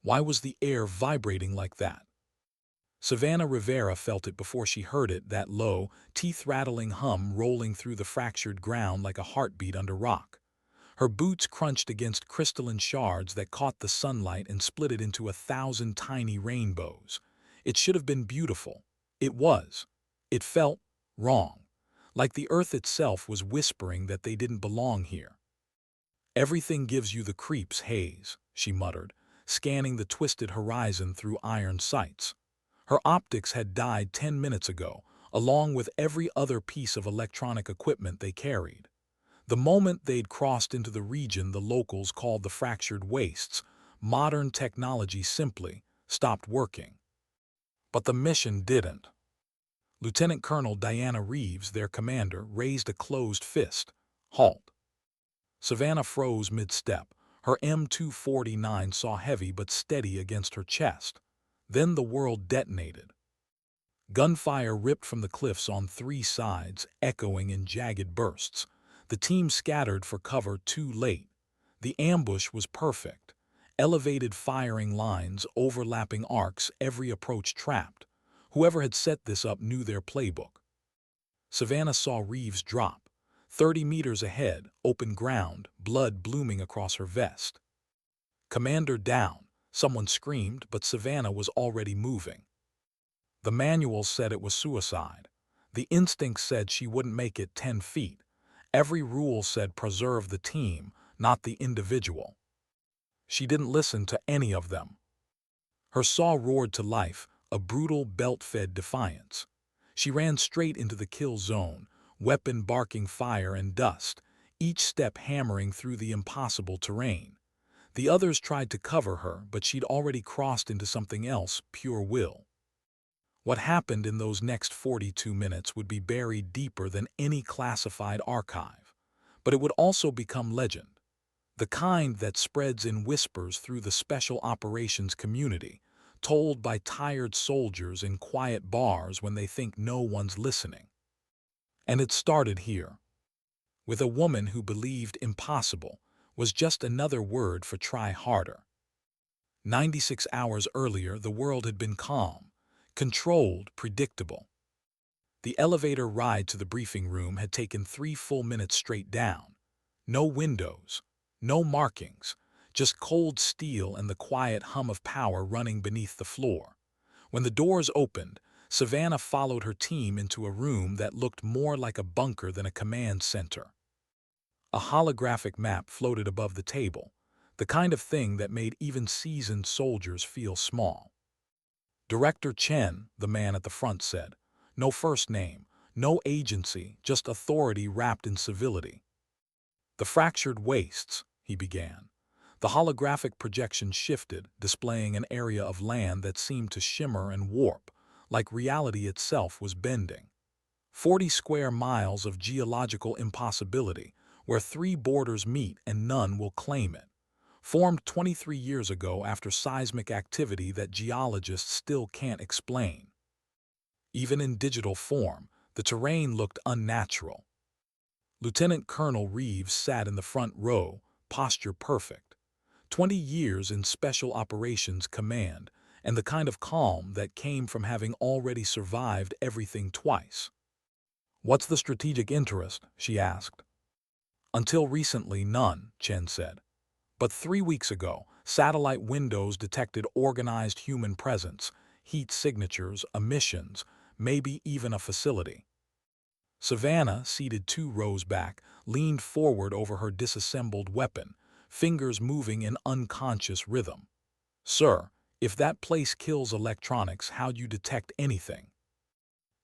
Why was the air vibrating like that? Savannah Rivera felt it before she heard it, that low, teeth-rattling hum rolling through the fractured ground like a heartbeat under rock. Her boots crunched against crystalline shards that caught the sunlight and split it into 1,000 tiny rainbows. It should have been beautiful. It was. It felt wrong, like the earth itself was whispering that they didn't belong here. "Everything gives you the creeps, Hayes," she muttered, scanning the twisted horizon through iron sights. Her optics had died 10 minutes ago, along with every other piece of electronic equipment they carried. The moment they'd crossed into the region the locals called the fractured wastes, modern technology simply stopped working. But the mission didn't. Lieutenant Colonel Diana Reeves, their commander, raised a closed fist. "Halt." Savannah froze mid-step. Her M249 saw heavy but steady against her chest. Then the world detonated. Gunfire ripped from the cliffs on 3 sides, echoing in jagged bursts. The team scattered for cover too late. The ambush was perfect. Elevated firing lines, overlapping arcs, every approach trapped. Whoever had set this up knew their playbook. Savannah saw Reeves drop. 30 meters ahead, open ground, blood blooming across her vest. "Commander down," someone screamed, but Savannah was already moving. The manual said it was suicide. The instinct said she wouldn't make it 10 feet. Every rule said preserve the team, not the individual. She didn't listen to any of them. Her saw roared to life, a brutal belt-fed defiance. She ran straight into the kill zone, weapon barking fire and dust, each step hammering through the impossible terrain. The others tried to cover her, but she'd already crossed into something else, pure will. What happened in those next 42 minutes would be buried deeper than any classified archive. But it would also become legend. The kind that spreads in whispers through the special operations community, told by tired soldiers in quiet bars when they think no one's listening. And it started here, with a woman who believed impossible was just another word for try harder. 96 hours earlier, the world had been calm, controlled, predictable. The elevator ride to the briefing room had taken 3 full minutes straight down. No windows, no markings, just cold steel and the quiet hum of power running beneath the floor. When the doors opened, Savannah followed her team into a room that looked more like a bunker than a command center. A holographic map floated above the table, the kind of thing that made even seasoned soldiers feel small. "Director Chen," the man at the front said. No first name, no agency, just authority wrapped in civility. "The fractured wastes," he began. The holographic projection shifted, displaying an area of land that seemed to shimmer and warp, like reality itself was bending. 40 square miles of geological impossibility, where 3 borders meet and none will claim it. Formed 23 years ago after seismic activity that geologists still can't explain. Even in digital form, the terrain looked unnatural. Lieutenant Colonel Reeves sat in the front row, posture perfect. 20 years in Special Operations Command, and the kind of calm that came from having already survived everything twice. "What's the strategic interest?" she asked. "Until recently, none," Chen said. "But 3 weeks ago, satellite windows detected organized human presence, heat signatures, emissions, maybe even a facility." Savannah, seated 2 rows back, leaned forward over her disassembled weapon, fingers moving in unconscious rhythm. "Sir, if that place kills electronics, how'd you detect anything?"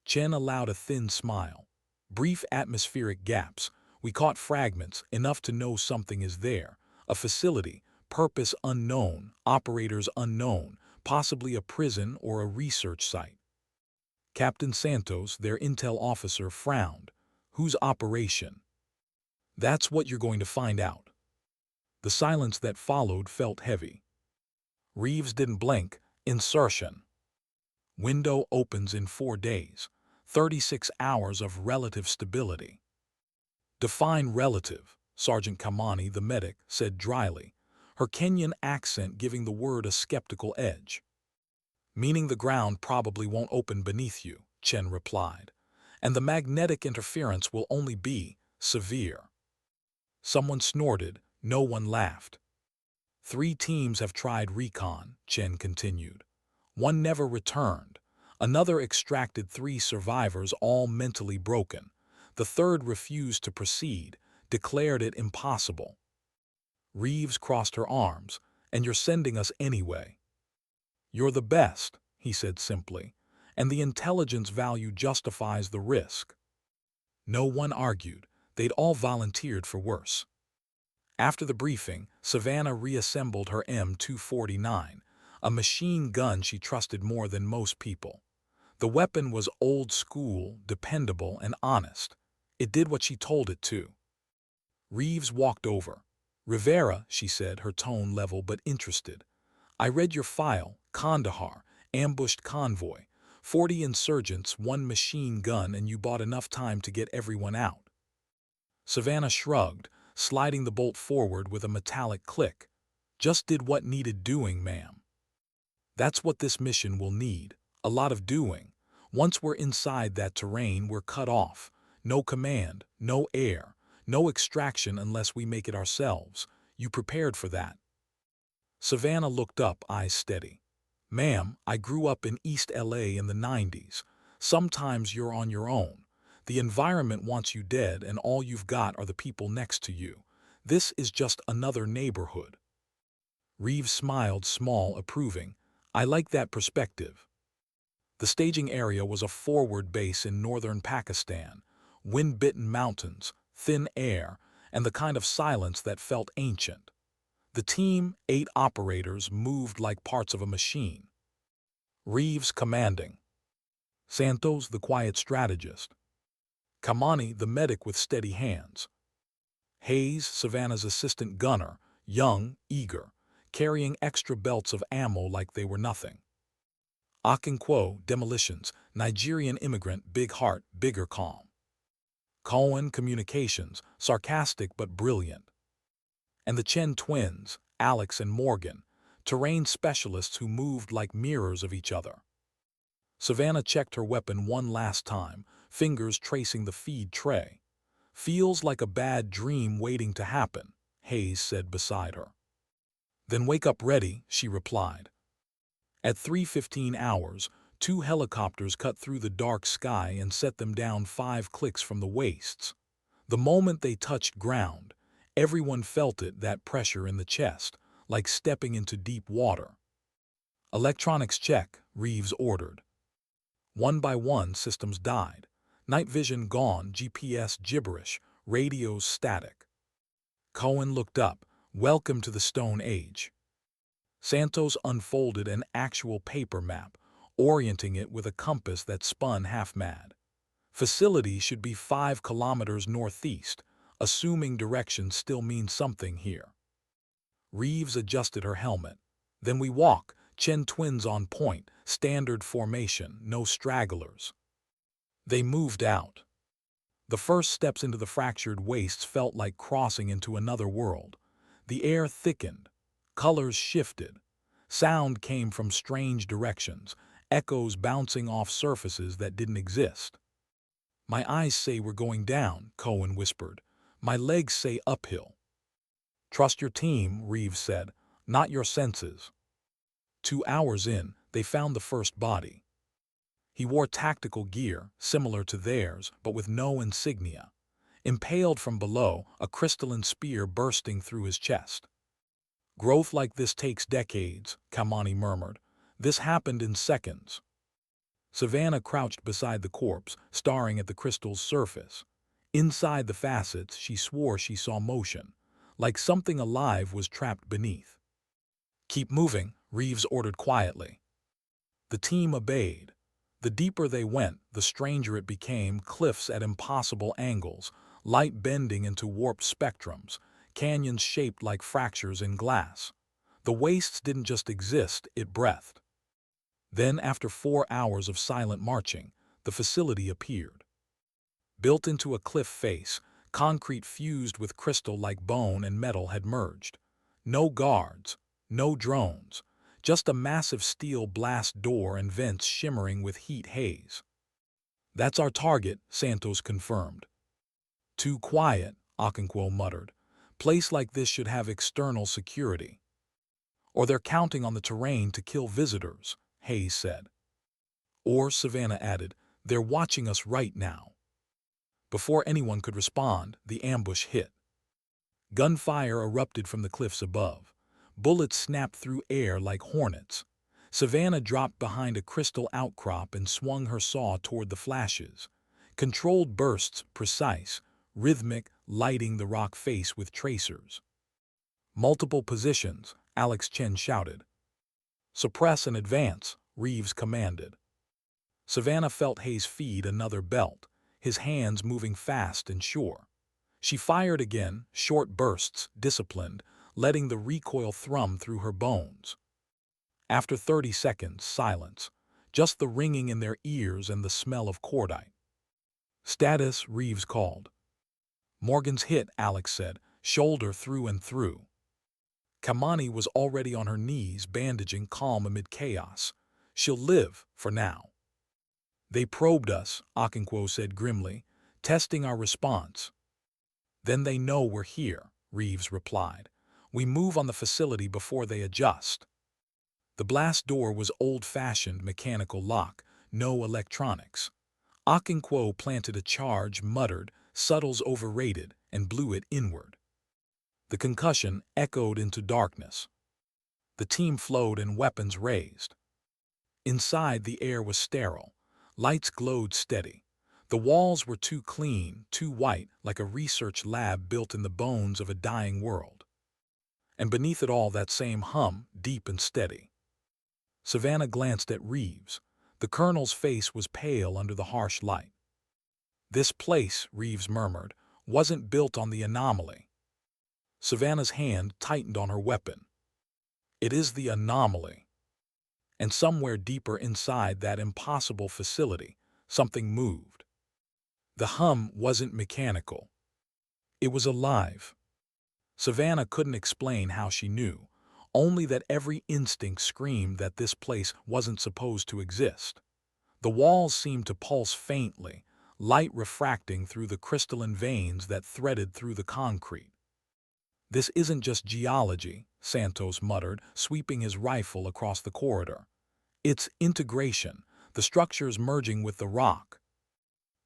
Chen allowed a thin smile. "Brief atmospheric gaps. We caught fragments, enough to know something is there. A facility, purpose unknown, operators unknown, possibly a prison or a research site." Captain Santos, their intel officer, frowned. "Whose operation?" "That's what you're going to find out." The silence that followed felt heavy. Reeves didn't blink. Insertion. "Window opens in 4 days. 36 hours of relative stability." "Define relative," Sergeant Kamani, the medic, said dryly. her Kenyan accent giving the word a skeptical edge. "Meaning the ground probably won't open beneath you," Chen replied, "and the magnetic interference will only be severe." Someone snorted, no one laughed. "3 teams have tried recon," Chen continued. "One never returned. Another extracted 3 survivors, all mentally broken. The third refused to proceed, declared it impossible." Reeves crossed her arms. "And you're sending us anyway." "You're the best," he said simply, "and the intelligence value justifies the risk." No one argued. They'd all volunteered for worse. After the briefing, Savannah reassembled her M249, a machine gun she trusted more than most people. The weapon was old school, dependable, and honest. It did what she told it to. Reeves walked over. "Rivera," she said, her tone level but interested. "I read your file, Kandahar, ambushed convoy, 40 insurgents, 1 machine gun, and you bought enough time to get everyone out." Savannah shrugged, sliding the bolt forward with a metallic click. "Just did what needed doing, ma'am." "That's what this mission will need. A lot of doing. Once we're inside that terrain, we're cut off. No command, no air, no extraction unless we make it ourselves. You prepared for that?" Savannah looked up, eyes steady. "Ma'am, I grew up in East LA in the 90s. Sometimes you're on your own. The environment wants you dead, and all you've got are the people next to you. This is just another neighborhood." Reeves smiled, small, approving. "I like that perspective." The staging area was a forward base in northern Pakistan, wind-bitten mountains, thin air, and the kind of silence that felt ancient. The team, 8 operators, moved like parts of a machine. Reeves commanding. Santos, the quiet strategist. Kamani, the medic with steady hands. Hayes, Savannah's assistant gunner, young, eager, carrying extra belts of ammo like they were nothing. Akinquo, demolitions, Nigerian immigrant, big heart, bigger calm. Cohen, communications, sarcastic but brilliant. And the Chen twins, Alex and Morgan, terrain specialists who moved like mirrors of each other. Savannah checked her weapon one last time, fingers tracing the feed tray. "Feels like a bad dream waiting to happen," Hayes said beside her. "Then wake up ready," she replied. At 3:15 hours, 2 helicopters cut through the dark sky and set them down 5 clicks from the wastes. The moment they touched ground, everyone felt it, that pressure in the chest, like stepping into deep water. "Electronics check," Reeves ordered. One by one, systems died. Night vision gone, GPS gibberish, radios static. Cohen looked up. "Welcome to the Stone Age." Santos unfolded an actual paper map, orienting it with a compass that spun half-mad. "Facility should be 5 kilometers northeast, assuming direction still means something here." Reeves adjusted her helmet. "Then we walk, Chen twins on point, standard formation, no stragglers." They moved out. The first steps into the fractured wastes felt like crossing into another world. The air thickened. Colors shifted. Sound came from strange directions, echoes bouncing off surfaces that didn't exist. "My eyes say we're going down," Cohen whispered. "My legs say uphill." "Trust your team," Reeves said, "not your senses." 2 hours in, they found the first body. He wore tactical gear, similar to theirs, but with no insignia. Impaled from below, a crystalline spear bursting through his chest. "Growth like this takes decades," Kamani murmured. "This happened in seconds." Savannah crouched beside the corpse, staring at the crystal's surface. Inside the facets, she swore she saw motion, like something alive was trapped beneath. "Keep moving," Reeves ordered quietly. The team obeyed. The deeper they went, the stranger it became, cliffs at impossible angles, light bending into warped spectrums, canyons shaped like fractures in glass. The wastes didn't just exist, it breathed. Then, after 4 hours of silent marching, the facility appeared. Built into a cliff face, concrete fused with crystal like bone and metal had merged. No guards, no drones, just a massive steel blast door and vents shimmering with heat haze. "That's our target," Santos confirmed. "Too quiet," Okonkwo muttered. "Place like this should have external security." "Or they're counting on the terrain to kill visitors," Hayes said. "Or," Savannah added, "they're watching us right now." Before anyone could respond, the ambush hit. Gunfire erupted from the cliffs above. Bullets snapped through air like hornets. Savannah dropped behind a crystal outcrop and swung her saw toward the flashes. Controlled bursts, precise, rhythmic, lighting the rock face with tracers. "Multiple positions," Alex Chen shouted. "Suppress and advance," Reeves commanded. Savannah felt Hayes feed another belt, his hands moving fast and sure. She fired again, short bursts, disciplined, letting the recoil thrum through her bones. After 30 seconds, silence, just the ringing in their ears and the smell of cordite. "Status," Reeves called. "Morgan's hit," Alex said, "shoulder through and through." Kamani was already on her knees, bandaging, calm amid chaos. "She'll live, for now." "They probed us," Okonkwo said grimly, "testing our response." "Then they know we're here," Reeves replied. "We move on the facility before they adjust." The blast door was old-fashioned mechanical lock, no electronics. Okonkwo planted a charge, muttered, "Subtle's overrated," and blew it inward. The concussion echoed into darkness. The team flowed and weapons raised. Inside, the air was sterile. Lights glowed steady. The walls were too clean, too white, like a research lab built in the bones of a dying world. And beneath it all, that same hum, deep and steady. Savannah glanced at Reeves. The colonel's face was pale under the harsh light. "This place," Reeves murmured, "wasn't built on the anomaly." Savannah's hand tightened on her weapon. "It is the anomaly." And somewhere deeper inside that impossible facility, something moved. The hum wasn't mechanical. It was alive. Savannah couldn't explain how she knew, only that every instinct screamed that this place wasn't supposed to exist. The walls seemed to pulse faintly, light refracting through the crystalline veins that threaded through the concrete. "This isn't just geology," Santos muttered, sweeping his rifle across the corridor. "It's integration, the structures merging with the rock."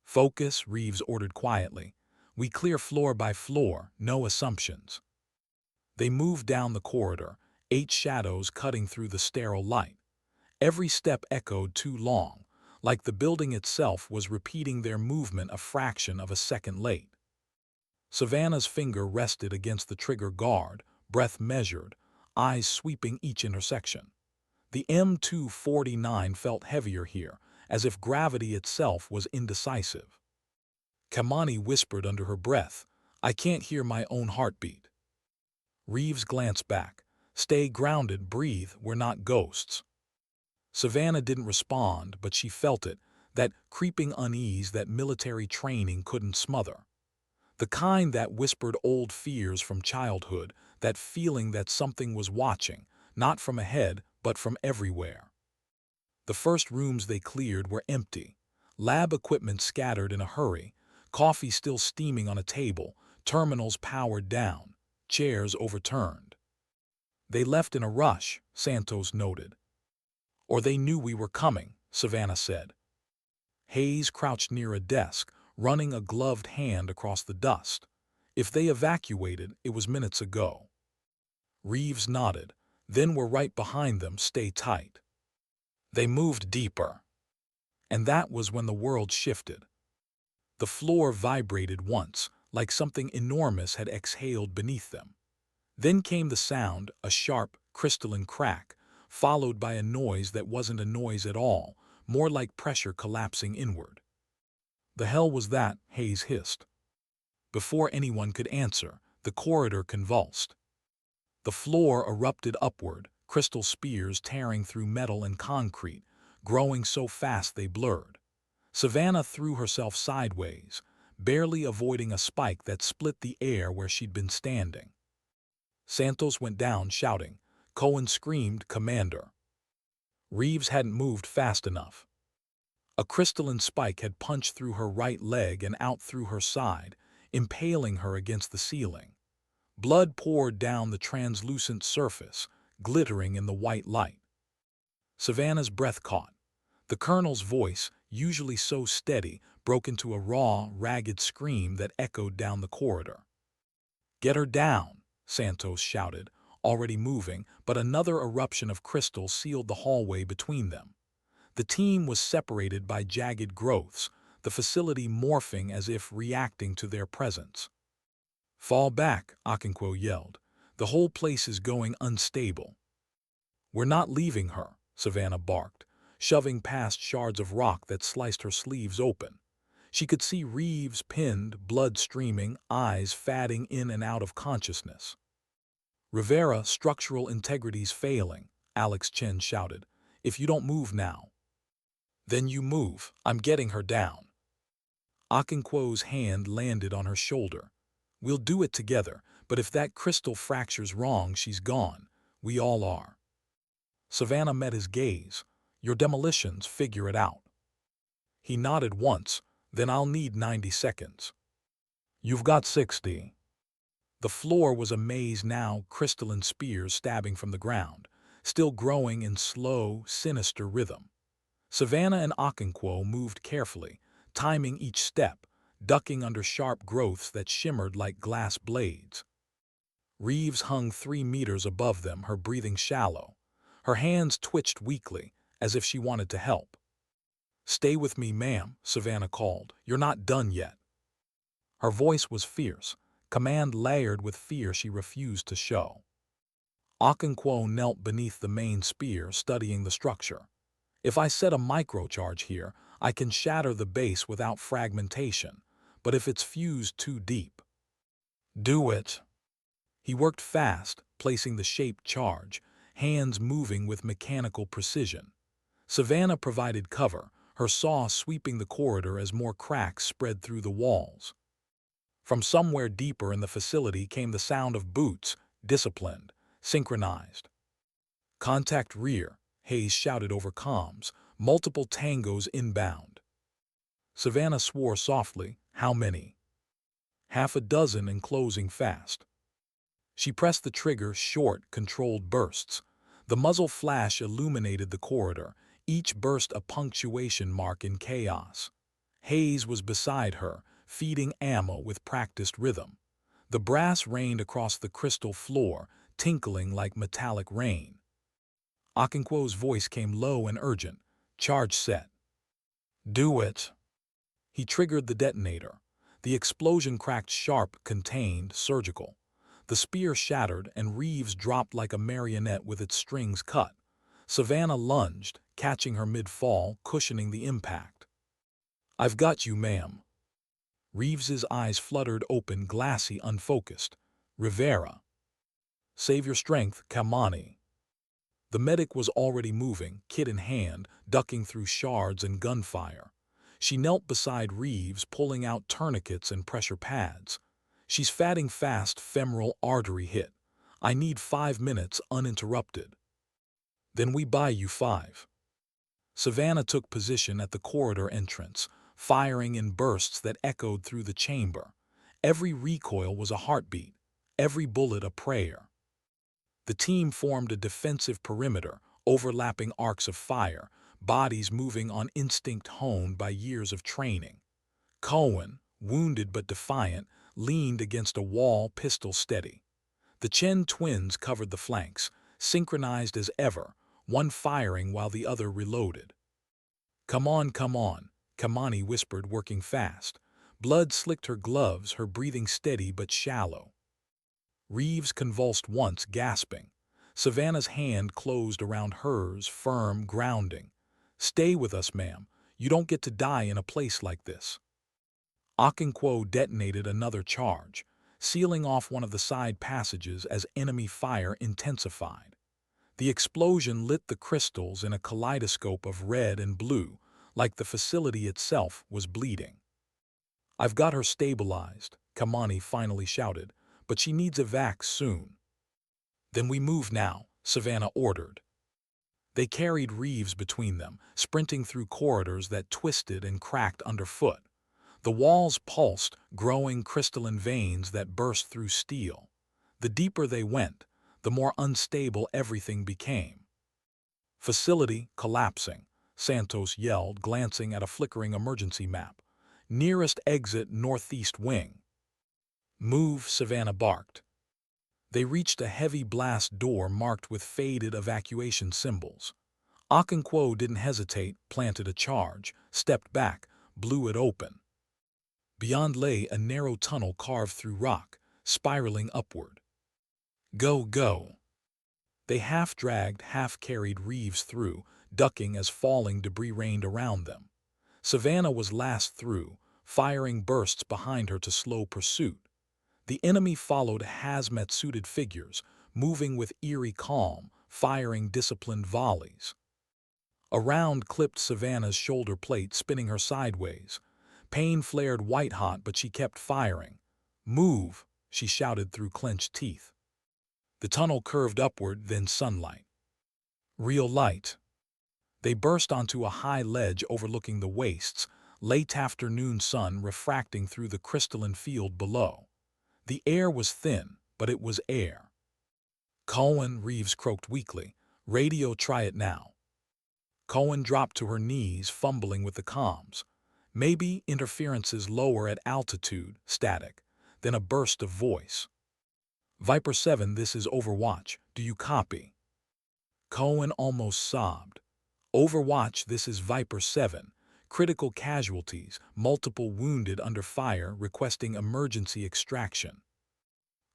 "Focus," Reeves ordered quietly. "We clear floor by floor, no assumptions." They moved down the corridor, 8 shadows cutting through the sterile light. Every step echoed too long, like the building itself was repeating their movement a fraction of a second late. Savannah's finger rested against the trigger guard, breath measured, eyes sweeping each intersection. The M249 felt heavier here, as if gravity itself was indecisive. Kamani whispered under her breath, "I can't hear my own heartbeat." Reeves glanced back. "Stay grounded, breathe, we're not ghosts." Savannah didn't respond, but she felt it, that creeping unease that military training couldn't smother. The kind that whispered old fears from childhood, that feeling that something was watching, not from ahead, but from everywhere. The first rooms they cleared were empty. Lab equipment scattered in a hurry, coffee still steaming on a table, terminals powered down, chairs overturned. "They left in a rush," Santos noted. "Or they knew we were coming," Savannah said. Hayes crouched near a desk, running a gloved hand across the dust. "If they evacuated, it was minutes ago." Reeves nodded. "Then we're right behind them, stay tight." They moved deeper. And that was when the world shifted. The floor vibrated once, like something enormous had exhaled beneath them. Then came the sound, a sharp, crystalline crack, followed by a noise that wasn't a noise at all, more like pressure collapsing inward. "The hell was that?" Hayes hissed. Before anyone could answer, the corridor convulsed. The floor erupted upward, crystal spears tearing through metal and concrete, growing so fast they blurred. Savannah threw herself sideways, barely avoiding a spike that split the air where she'd been standing. Santos went down, shouting. Cohen screamed, "Commander!" Reeves hadn't moved fast enough. A crystalline spike had punched through her right leg and out through her side, impaling her against the ceiling. Blood poured down the translucent surface, glittering in the white light. Savannah's breath caught. The colonel's voice, usually so steady, broke into a raw, ragged scream that echoed down the corridor. "Get her down!" Santos shouted, already moving, but another eruption of crystal sealed the hallway between them. The team was separated by jagged growths, the facility morphing as if reacting to their presence. "Fall back," Okonkwo yelled. "The whole place is going unstable." "We're not leaving her," Savannah barked, shoving past shards of rock that sliced her sleeves open. She could see Reeves pinned, blood streaming, eyes fading in and out of consciousness. "Rivera, structural integrity's failing," Alex Chen shouted. "If you don't move now." "Then you move. I'm getting her down." Okonkwo's hand landed on her shoulder. "We'll do it together, but if that crystal fracture's wrong, she's gone. We all are." Savannah met his gaze. "Your demolitions, figure it out." He nodded once. "Then I'll need 90 seconds. "You've got 60. The floor was a maze now, crystalline spears stabbing from the ground, still growing in slow, sinister rhythm. Savannah and Okonkwo moved carefully, timing each step, ducking under sharp growths that shimmered like glass blades. Reeves hung 3 meters above them, her breathing shallow. Her hands twitched weakly, as if she wanted to help. "Stay with me, ma'am," Savannah called. "You're not done yet." Her voice was fierce, command layered with fear she refused to show. Okonkwo knelt beneath the main spear, studying the structure. "If I set a microcharge here, I can shatter the base without fragmentation, but if it's fused too deep—" "Do it." He worked fast, placing the shaped charge, hands moving with mechanical precision. Savannah provided cover, her saw sweeping the corridor as more cracks spread through the walls. From somewhere deeper in the facility came the sound of boots, disciplined, synchronized. "Contact rear," Hayes shouted over comms, "multiple tangos inbound." Savannah swore softly. "How many?" "Half a dozen and closing fast." She pressed the trigger, short, controlled bursts. The muzzle flash illuminated the corridor, each burst a punctuation mark in chaos. Hayes was beside her, feeding ammo with practiced rhythm. The brass rained across the crystal floor, tinkling like metallic rain. Okonkwo's voice came low and urgent. "Charge set." "Do it." He triggered the detonator. The explosion cracked sharp, contained, surgical. The spear shattered, and Reeves dropped like a marionette with its strings cut. Savannah lunged, catching her mid-fall, cushioning the impact. "I've got you, ma'am." Reeves's eyes fluttered open, glassy, unfocused. "Rivera." "Save your strength, Kamani." The medic was already moving, kit in hand, ducking through shards and gunfire. She knelt beside Reeves, pulling out tourniquets and pressure pads. "She's fatting fast, femoral artery hit. I need 5 minutes uninterrupted." "Then we buy you 5. Savannah took position at the corridor entrance, firing in bursts that echoed through the chamber. Every recoil was a heartbeat, every bullet a prayer. The team formed a defensive perimeter, overlapping arcs of fire, bodies moving on instinct honed by years of training. Cohen, wounded but defiant, leaned against a wall, pistol steady. The Chen twins covered the flanks, synchronized as ever, one firing while the other reloaded. Come on," Kamani whispered, working fast. Blood slicked her gloves, her breathing steady but shallow. Reeves convulsed once, gasping. Savannah's hand closed around hers, firm, grounding. "Stay with us, ma'am. You don't get to die in a place like this." Okonkwo detonated another charge, sealing off one of the side passages as enemy fire intensified. The explosion lit the crystals in a kaleidoscope of red and blue, like the facility itself was bleeding. "I've got her stabilized," Kamani finally shouted, "but she needs evac soon." Then we move now, Savannah ordered. They carried Reeves between them, sprinting through corridors that twisted and cracked underfoot. The walls pulsed, growing crystalline veins that burst through steel. The deeper they went, the more unstable everything became. Facility collapsing, Santos yelled, glancing at a flickering emergency map. Nearest exit northeast wing. Move, Savannah barked. They reached a heavy blast door marked with faded evacuation symbols. Okonkwo didn't hesitate, planted a charge, stepped back, blew it open. Beyond lay a narrow tunnel carved through rock, spiraling upward. Go, go! They half-dragged, half-carried Reeves through, ducking as falling debris rained around them. Savannah was last through, firing bursts behind her to slow pursuit. The enemy followed hazmat-suited figures, moving with eerie calm, firing disciplined volleys. A round clipped Savannah's shoulder plate, spinning her sideways. Pain flared white-hot, but she kept firing. Move, she shouted through clenched teeth. The tunnel curved upward, then sunlight. Real light. They burst onto a high ledge overlooking the wastes, late afternoon sun refracting through the crystalline field below. The air was thin, but it was air. Cohen, Reeves croaked weakly. Radio, try it now. Cohen dropped to her knees, fumbling with the comms. Maybe interferences lower at altitude, static, then a burst of voice. Viper 7, this is Overwatch. Do you copy? Cohen almost sobbed. Overwatch, this is Viper 7. Critical casualties, multiple wounded under fire, requesting emergency extraction.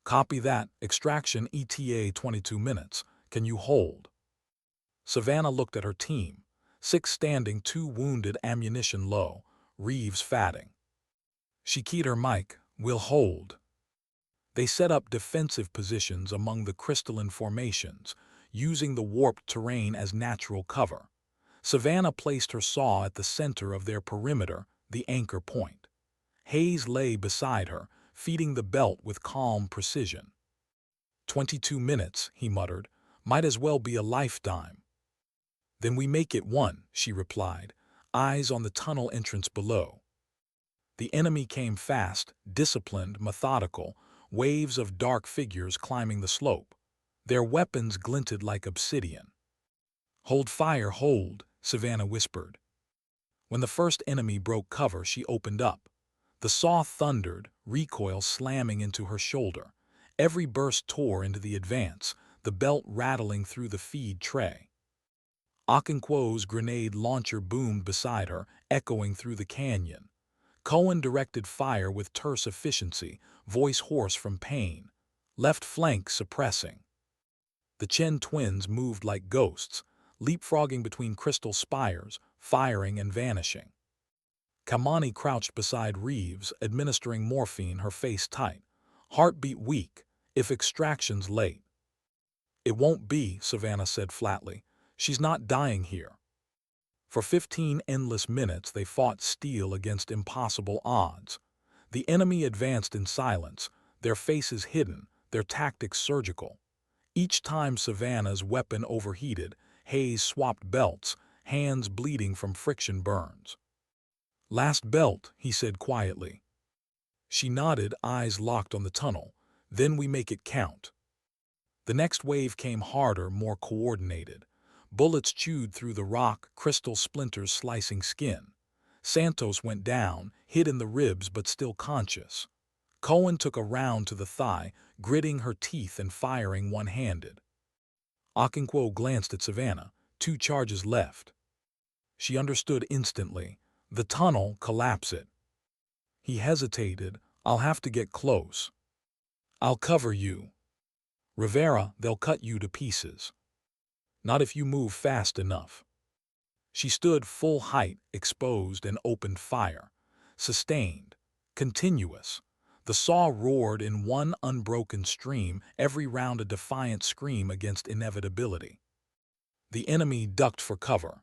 Copy that. Extraction ETA 22 minutes. Can you hold? Savannah looked at her team. 6 standing, 2 wounded, ammunition low. Reeves fatting. She keyed her mic. We'll hold. They set up defensive positions among the crystalline formations, using the warped terrain as natural cover. Savannah placed her saw at the center of their perimeter, the anchor point. Hayes lay beside her, feeding the belt with calm precision. 22 minutes, he muttered. Might as well be a lifetime. Then we make it 1, she replied, eyes on the tunnel entrance below. The enemy came fast, disciplined, methodical, waves of dark figures climbing the slope. Their weapons glinted like obsidian. Hold fire, hold, Savannah whispered. When the first enemy broke cover, she opened up. The saw thundered, recoil slamming into her shoulder. Every burst tore into the advance, the belt rattling through the feed tray. Okonkwo's grenade launcher boomed beside her, echoing through the canyon. Cohen directed fire with terse efficiency, voice hoarse from pain. Left flank suppressing. The Chen twins moved like ghosts, leapfrogging between crystal spires, firing and vanishing. Kamani crouched beside Reeves, administering morphine, her face tight. Heartbeat weak, if extraction's late. It won't be, Savannah said flatly. She's not dying here. For 15 endless minutes they fought steel against impossible odds. The enemy advanced in silence, their faces hidden, their tactics surgical. Each time Savannah's weapon overheated, Hayes swapped belts, hands bleeding from friction burns. Last belt, he said quietly. She nodded, eyes locked on the tunnel. Then we make it count. The next wave came harder, more coordinated. Bullets chewed through the rock, crystal splinters slicing skin. Santos went down, hit in the ribs but still conscious. Cohen took a round to the thigh, gritting her teeth and firing one-handed. Okonkwo glanced at Savannah. 2 charges left. She understood instantly. The tunnel, collapse it. He hesitated. I'll have to get close. I'll cover you. Rivera, they'll cut you to pieces. Not if you move fast enough. She stood full height, exposed, and opened fire. Sustained. Continuous. The saw roared in one unbroken stream, every round a defiant scream against inevitability. The enemy ducked for cover.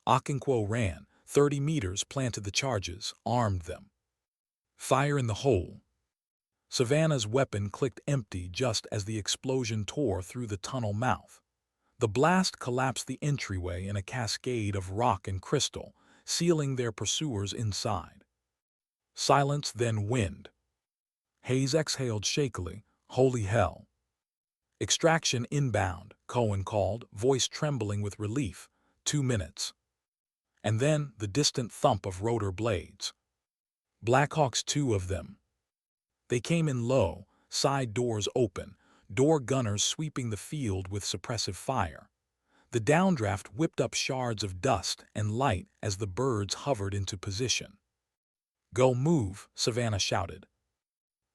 Okonkwo ran. 30 meters, planted the charges, armed them. Fire in the hole. Savannah's weapon clicked empty just as the explosion tore through the tunnel mouth. The blast collapsed the entryway in a cascade of rock and crystal, sealing their pursuers inside. Silence, then wind. Hayes exhaled shakily. Holy hell. Extraction inbound, Cohen called, voice trembling with relief. 2 minutes. And then the distant thump of rotor blades. Blackhawks, 2 of them. They came in low, side doors open, door gunners sweeping the field with suppressive fire. The downdraft whipped up shards of dust and light as the birds hovered into position. Go move, Savannah shouted.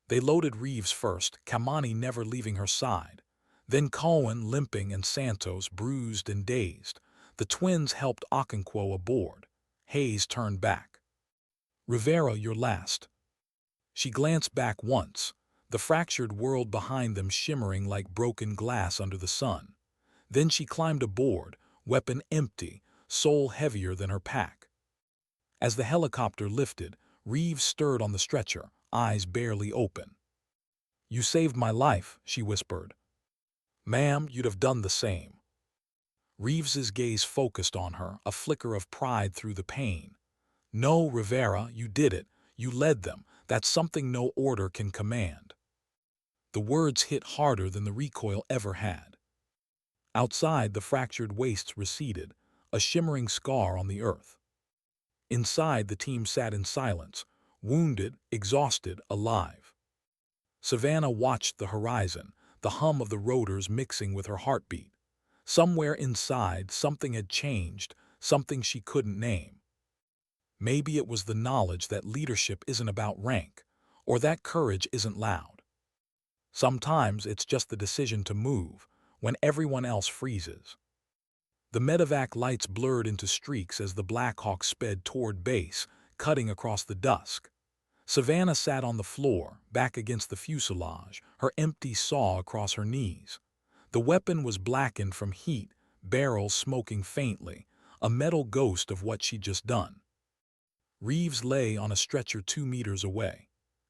They loaded Reeves first, Kamani never leaving her side. Then Cohen, limping, and Santos, bruised and dazed. The twins helped Okonkwo aboard. Hayes turned back. Rivera, you're last. She glanced back once, the fractured world behind them shimmering like broken glass under the sun. Then she climbed aboard, weapon empty, soul heavier than her pack. As the helicopter lifted, Reeves stirred on the stretcher, eyes barely open. You saved my life, she whispered. Ma'am, you'd have done the same. Reeves's gaze focused on her, a flicker of pride through the pain. No, Rivera, you did it. You led them. That's something no order can command. The words hit harder than the recoil ever had. Outside, the fractured wastes receded, a shimmering scar on the earth. Inside, the team sat in silence, wounded, exhausted, alive. Savannah watched the horizon, the hum of the rotors mixing with her heartbeat. Somewhere inside, something had changed, something she couldn't name. Maybe it was the knowledge that leadership isn't about rank, or that courage isn't loud. Sometimes it's just the decision to move, when everyone else freezes. The medevac lights blurred into streaks as the Blackhawk sped toward base, cutting across the dusk. Savannah sat on the floor, back against the fuselage, her empty saw across her knees. The weapon was blackened from heat, barrel smoking faintly, a metal ghost of what she'd just done. Reeves lay on a stretcher 2 meters away.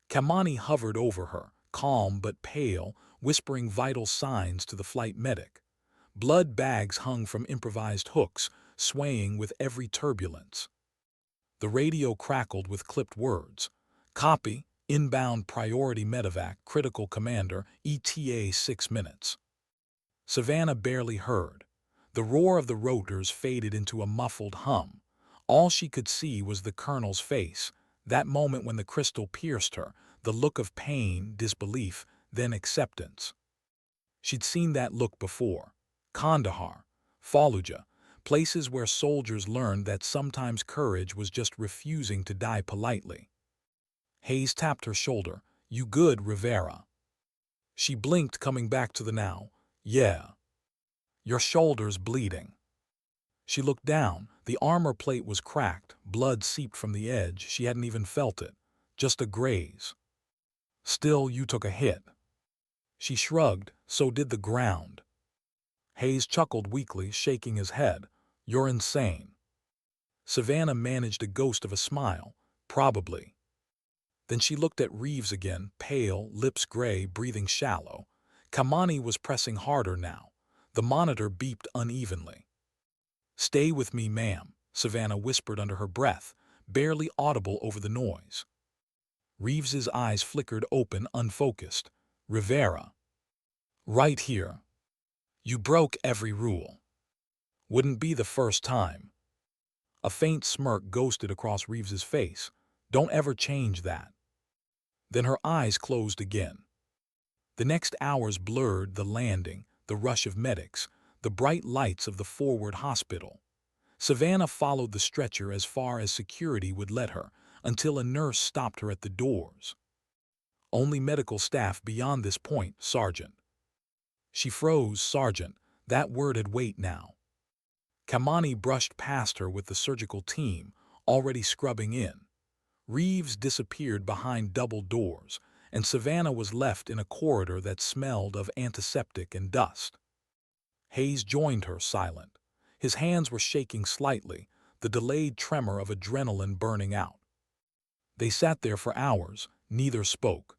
Kamani hovered over her, calm but pale, whispering vital signs to the flight medic. Blood bags hung from improvised hooks, swaying with every turbulence. The radio crackled with clipped words. Copy, inbound priority medevac, critical commander, ETA 6 minutes. Savannah barely heard. The roar of the rotors faded into a muffled hum. All she could see was the colonel's face, that moment when the crystal pierced her, the look of pain, disbelief, then acceptance. She'd seen that look before. Kandahar, Fallujah, places where soldiers learned that sometimes courage was just refusing to die politely. Hayes tapped her shoulder. You good, Rivera? She blinked, coming back to the now. Yeah. Your shoulder's bleeding. She looked down. The armor plate was cracked, blood seeped from the edge. She hadn't even felt it. Just a graze. Still, you took a hit. She shrugged. So did the ground. Hayes chuckled weakly, shaking his head. You're insane. Savannah managed a ghost of a smile. Probably. Then she looked at Reeves again, pale, lips gray, breathing shallow. Kamani was pressing harder now. The monitor beeped unevenly. Stay with me, ma'am, Savannah whispered under her breath, barely audible over the noise. Reeves's eyes flickered open, unfocused. Rivera. Right here. You broke every rule. Wouldn't be the first time. A faint smirk ghosted across Reeves's face. Don't ever change that. Then her eyes closed again. The next hours blurred, the landing, the rush of medics, the bright lights of the forward hospital. Savannah followed the stretcher as far as security would let her, until a nurse stopped her at the doors. Only medical staff beyond this point, Sergeant. She froze. Sergeant. That word had weight now. Kamani brushed past her with the surgical team, already scrubbing in. Reeves disappeared behind double doors, and Savannah was left in a corridor that smelled of antiseptic and dust. Hayes joined her, silent. His hands were shaking slightly, the delayed tremor of adrenaline burning out. They sat there for hours, neither spoke.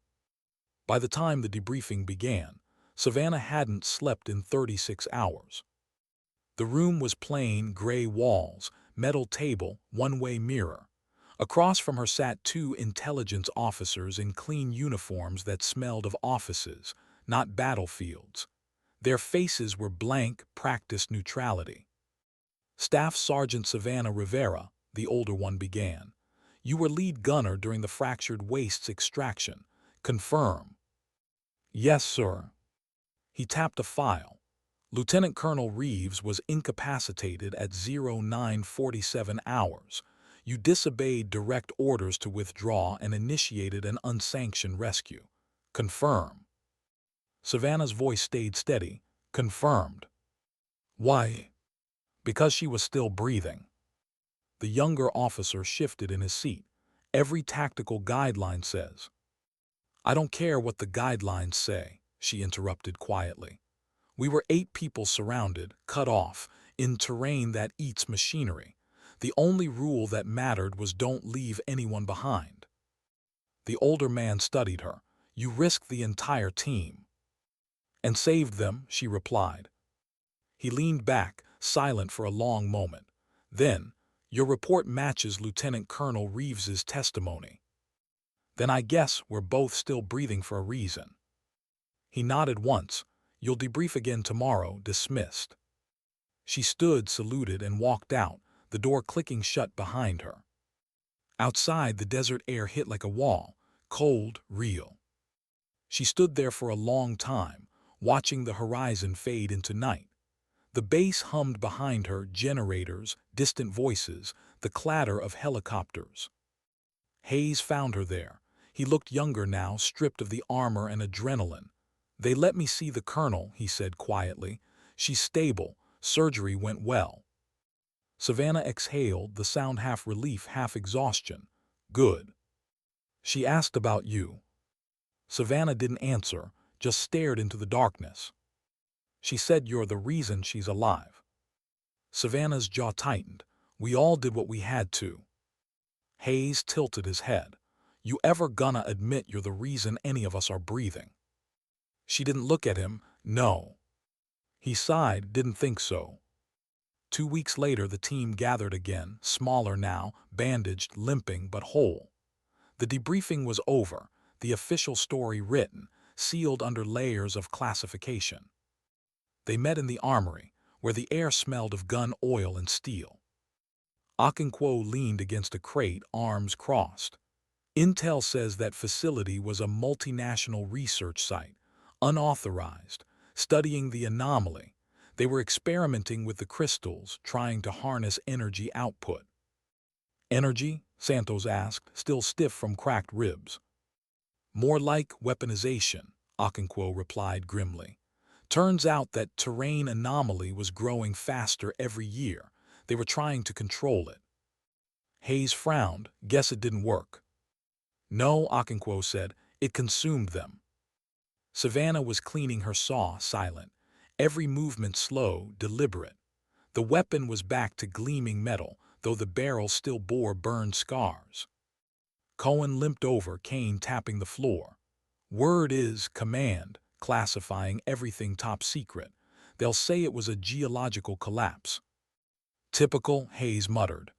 By the time the debriefing began, Savannah hadn't slept in 36 hours. The room was plain gray walls, metal table, one-way mirror. Across from her sat two intelligence officers in clean uniforms that smelled of offices, not battlefields. Their faces were blank, practiced neutrality. Staff Sergeant Savannah Rivera, the older one, began. "You were lead gunner during the fractured wastes extraction. Confirm." "Yes, sir." He tapped a file. Lieutenant Colonel Reeves was incapacitated at 0947 hours. You disobeyed direct orders to withdraw and initiated an unsanctioned rescue. Confirm. Savannah's voice stayed steady. Confirmed. Why? Because she was still breathing. The younger officer shifted in his seat. Every tactical guideline says. I don't care what the guidelines say, she interrupted quietly. We were 8 people surrounded, cut off, in terrain that eats machinery. The only rule that mattered was don't leave anyone behind. The older man studied her. You risked the entire team. And saved them, she replied. He leaned back, silent for a long moment. Then, your report matches Lieutenant Colonel Reeves's testimony. Then I guess we're both still breathing for a reason. He nodded once. You'll debrief again tomorrow, dismissed. She stood, saluted, and walked out, the door clicking shut behind her. Outside, the desert air hit like a wall, cold, real. She stood there for a long time, watching the horizon fade into night. The base hummed behind her, generators, distant voices, the clatter of helicopters. Hayes found her there. He looked younger now, stripped of the armor and adrenaline. They let me see the colonel, he said quietly. She's stable. Surgery went well. Savannah exhaled, the sound half relief, half exhaustion. Good. She asked about you. Savannah didn't answer, just stared into the darkness. She said you're the reason she's alive. Savannah's jaw tightened. We all did what we had to. Hayes tilted his head. You ever gonna admit you're the reason any of us are breathing? She didn't look at him. No. He sighed, didn't think so. 2 weeks later, the team gathered again, smaller now, bandaged, limping, but whole. The debriefing was over, the official story written, sealed under layers of classification. They met in the armory, where the air smelled of gun oil and steel. Okonkwo leaned against a crate, arms crossed. Intel says that facility was a multinational research site, unauthorized, studying the anomaly. They were experimenting with the crystals, trying to harness energy output. Energy? Santos asked, still stiff from cracked ribs. More like weaponization, Okonkwo replied grimly. Turns out that terrain anomaly was growing faster every year. They were trying to control it. Hayes frowned. Guess it didn't work. No, Okonkwo said. It consumed them. Savannah was cleaning her saw, silent. Every movement slow, deliberate. The weapon was back to gleaming metal, though the barrel still bore burned scars. Cohen limped over, cane tapping the floor. Word is command, classifying everything top secret. They'll say it was a geological collapse. Typical, Hayes muttered.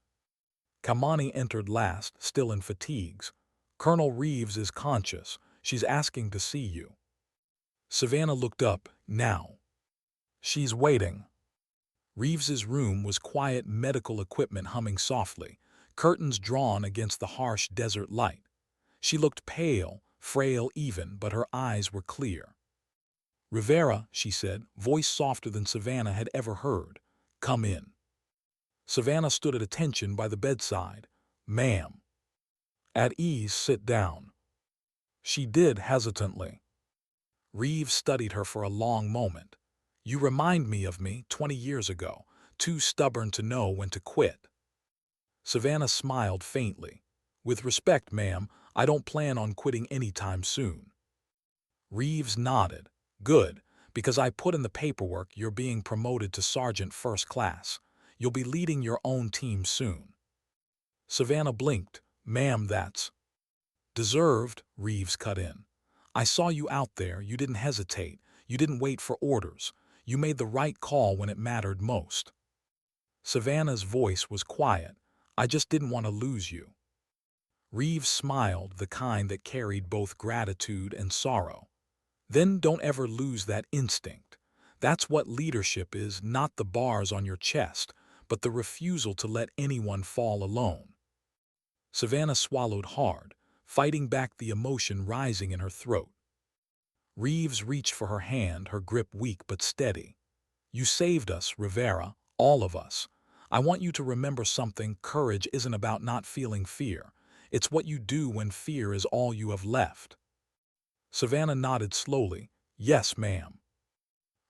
Kamani entered last, still in fatigues. Colonel Reeves is conscious. She's asking to see you. Savannah looked up. Now. She's waiting. Reeves's room was quiet, medical equipment humming softly, curtains drawn against the harsh desert light. She looked pale, frail even, but her eyes were clear. Rivera, she said, voice softer than Savannah had ever heard. Come in. Savannah stood at attention by the bedside. Ma'am. At ease, sit down. She did hesitantly. Reeves studied her for a long moment. You remind me of me 20 years ago, too stubborn to know when to quit. Savannah smiled faintly. With respect, ma'am, I don't plan on quitting anytime soon. Reeves nodded. Good, because I put in the paperwork you're being promoted to Sergeant First Class. You'll be leading your own team soon. Savannah blinked. Ma'am, that's deserved, Reeves cut in. I saw you out there, you didn't hesitate, you didn't wait for orders. You made the right call when it mattered most. Savannah's voice was quiet. I just didn't want to lose you. Reeves smiled, the kind that carried both gratitude and sorrow. Then don't ever lose that instinct. That's what leadership is, not the bars on your chest, but the refusal to let anyone fall alone. Savannah swallowed hard, fighting back the emotion rising in her throat. Reeves reached for her hand, her grip weak but steady. You saved us, Rivera, all of us. I want you to remember something. Courage isn't about not feeling fear. It's what you do when fear is all you have left. Savannah nodded slowly. Yes, ma'am.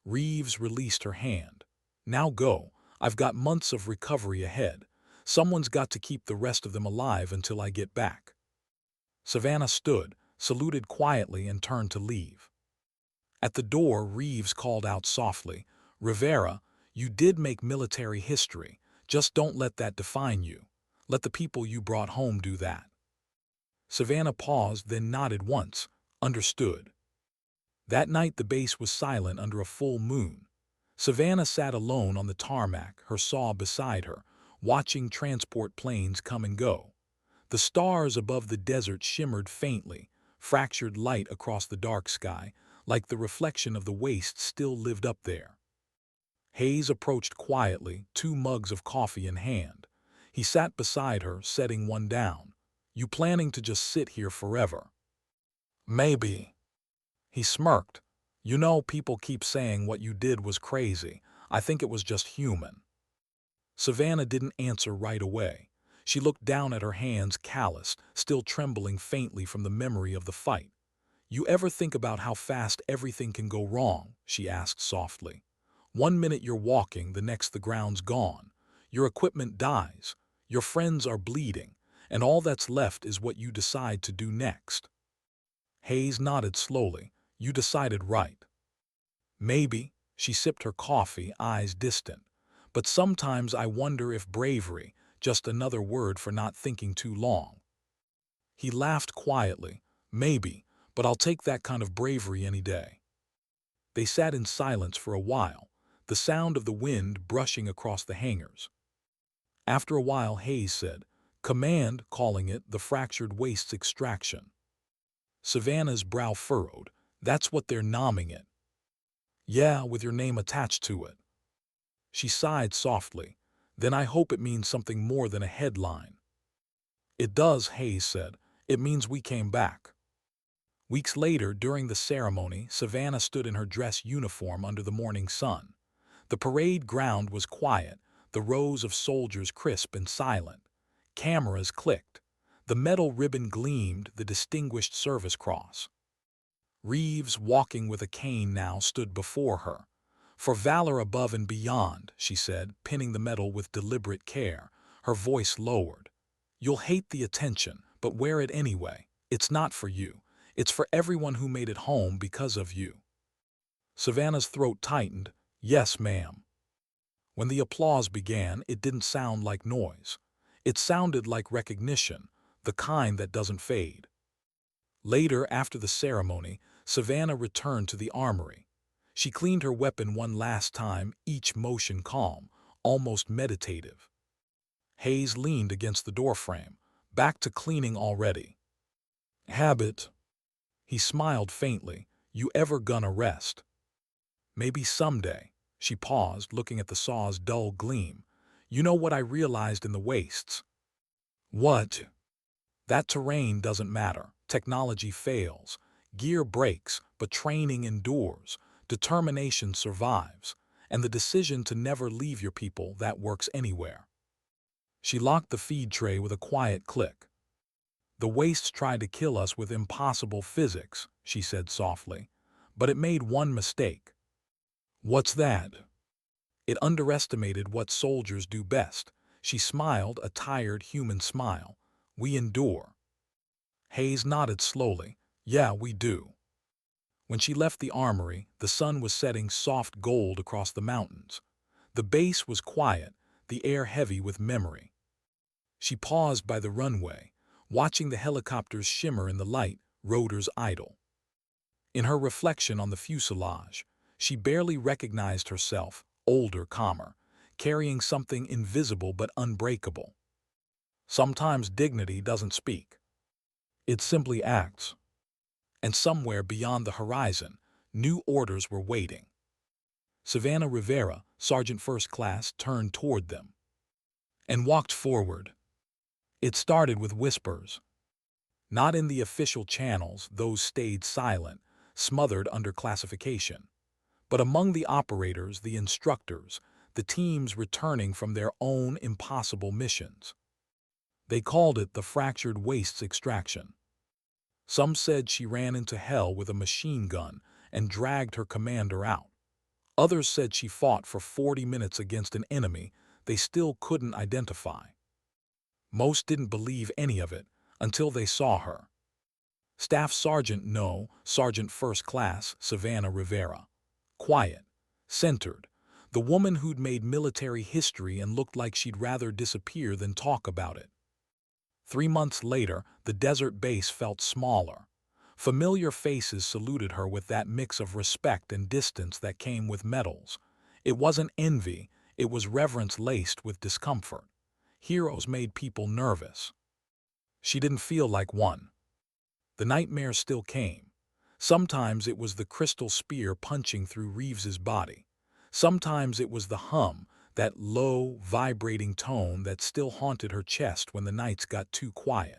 Reeves released her hand. Now go. I've got months of recovery ahead. Someone's got to keep the rest of them alive until I get back. Savannah stood, saluted quietly, and turned to leave. At the door, Reeves called out softly, Rivera, you did make military history. Just don't let that define you. Let the people you brought home do that. Savannah paused, then nodded once. Understood. That night the base was silent under a full moon. Savannah sat alone on the tarmac, her saw beside her, watching transport planes come and go. The stars above the desert shimmered faintly, fractured light across the dark sky, like the reflection of the waste still lived up there. Hayes approached quietly, 2 mugs of coffee in hand. He sat beside her, setting one down. You planning to just sit here forever? Maybe. He smirked. You know, people keep saying what you did was crazy. I think it was just human. Savannah didn't answer right away. She looked down at her hands, calloused, still trembling faintly from the memory of the fight. You ever think about how fast everything can go wrong? She asked softly. 1 minute you're walking, the next the ground's gone. Your equipment dies. Your friends are bleeding. And all that's left is what you decide to do next. Hayes nodded slowly. You decided right. Maybe. She sipped her coffee, eyes distant. But sometimes I wonder if bravery, just another word for not thinking too long. He laughed quietly. Maybe, but I'll take that kind of bravery any day. They sat in silence for a while, the sound of the wind brushing across the hangars. After a while, Hayes said, Command, calling it the fractured wastes extraction. Savannah's brow furrowed. That's what they're naming it. Yeah, with your name attached to it. She sighed softly. Then I hope it means something more than a headline. It does, Hayes said. It means we came back. Weeks later, during the ceremony, Savannah stood in her dress uniform under the morning sun. The parade ground was quiet, the rows of soldiers crisp and silent. Cameras clicked. The metal ribbon gleamed, the Distinguished Service Cross. Reeves, walking with a cane now, stood before her. For valor above and beyond, she said, pinning the medal with deliberate care, her voice lowered. You'll hate the attention, but wear it anyway. It's not for you. It's for everyone who made it home because of you. Savannah's throat tightened. Yes, ma'am. When the applause began, it didn't sound like noise. It sounded like recognition, the kind that doesn't fade. Later, after the ceremony, Savannah returned to the armory. She cleaned her weapon one last time, each motion calm, almost meditative. Hayes leaned against the doorframe, back to cleaning already. Habit. He smiled faintly. You ever gonna rest? Maybe someday. She paused, looking at the saw's dull gleam. You know what I realized in the wastes? What? That terrain doesn't matter. Technology fails. Gear breaks, but training endures. Determination survives. And the decision to never leave your people, that works anywhere. She locked the feed tray with a quiet click. The wastes tried to kill us with impossible physics, she said softly. But it made one mistake. What's that? It underestimated what soldiers do best. She smiled, a tired human smile. We endure. Hayes nodded slowly. Yeah, we do. When she left the armory, the sun was setting soft gold across the mountains. The base was quiet, the air heavy with memory. She paused by the runway, watching the helicopters shimmer in the light, rotors idle. In her reflection on the fuselage, she barely recognized herself, older, calmer, carrying something invisible but unbreakable. Sometimes dignity doesn't speak. It simply acts. And somewhere beyond the horizon, new orders were waiting. Savannah Rivera, Sergeant First Class, turned toward them and walked forward. It started with whispers. Not in the official channels, those stayed silent, smothered under classification, but among the operators, the instructors, the teams returning from their own impossible missions. They called it the fractured wastes extraction. Some said she ran into hell with a machine gun and dragged her commander out. Others said she fought for 40 minutes against an enemy they still couldn't identify. Most didn't believe any of it until they saw her. Staff Sergeant No, Sergeant First Class Savannah Rivera. Quiet, centered, the woman who'd made military history and looked like she'd rather disappear than talk about it. 3 months later, the desert base felt smaller. Familiar faces saluted her with that mix of respect and distance that came with medals. It wasn't envy, it was reverence laced with discomfort. Heroes made people nervous. She didn't feel like one. The nightmare still came. Sometimes it was the crystal spear punching through Reeves's body. Sometimes it was the hum, that low, vibrating tone that still haunted her chest when the nights got too quiet.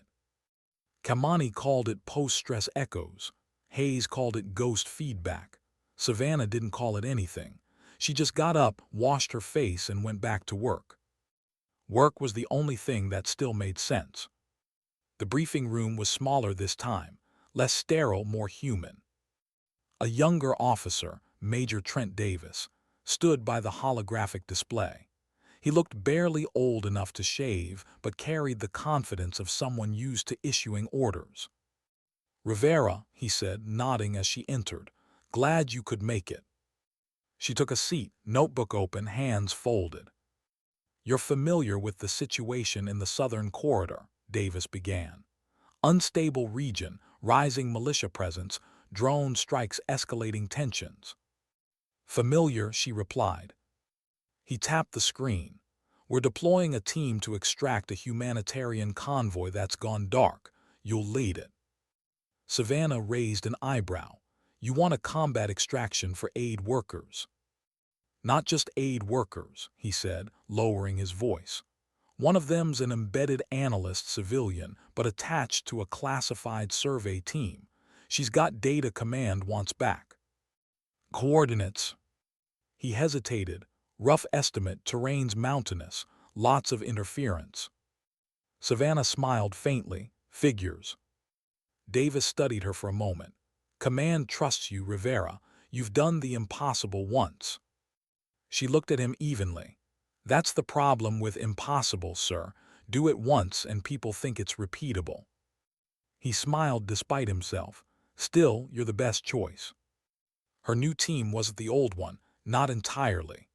Kamani called it post-stress echoes. Hayes called it ghost feedback. Savannah didn't call it anything. She just got up, washed her face, and went back to work. Work was the only thing that still made sense. The briefing room was smaller this time, less sterile, more human. A younger officer, Major Trent Davis, stood by the holographic display. He looked barely old enough to shave, but carried the confidence of someone used to issuing orders. "Rivera," he said, nodding as she entered. "Glad you could make it." She took a seat, notebook open, hands folded. "You're familiar with the situation in the southern corridor," Davis began. "Unstable region, rising militia presence, drone strikes, escalating tensions." "Familiar," she replied. He tapped the screen. "We're deploying a team to extract a humanitarian convoy that's gone dark. You'll lead it." Savannah raised an eyebrow. "You want a combat extraction for aid workers?" "Not just aid workers," he said, lowering his voice. "One of them's an embedded analyst civilian, but attached to a classified survey team. She's got data command wants back." "Coordinates?" He hesitated. "Rough estimate, terrain's mountainous, lots of interference." Savannah smiled faintly. "Figures." Davis studied her for a moment. "Command trusts you, Rivera. You've done the impossible once." She looked at him evenly. "That's the problem with impossible, sir. Do it once and people think it's repeatable." He smiled despite himself. "Still, you're the best choice." Her new team wasn't the old one, not entirely.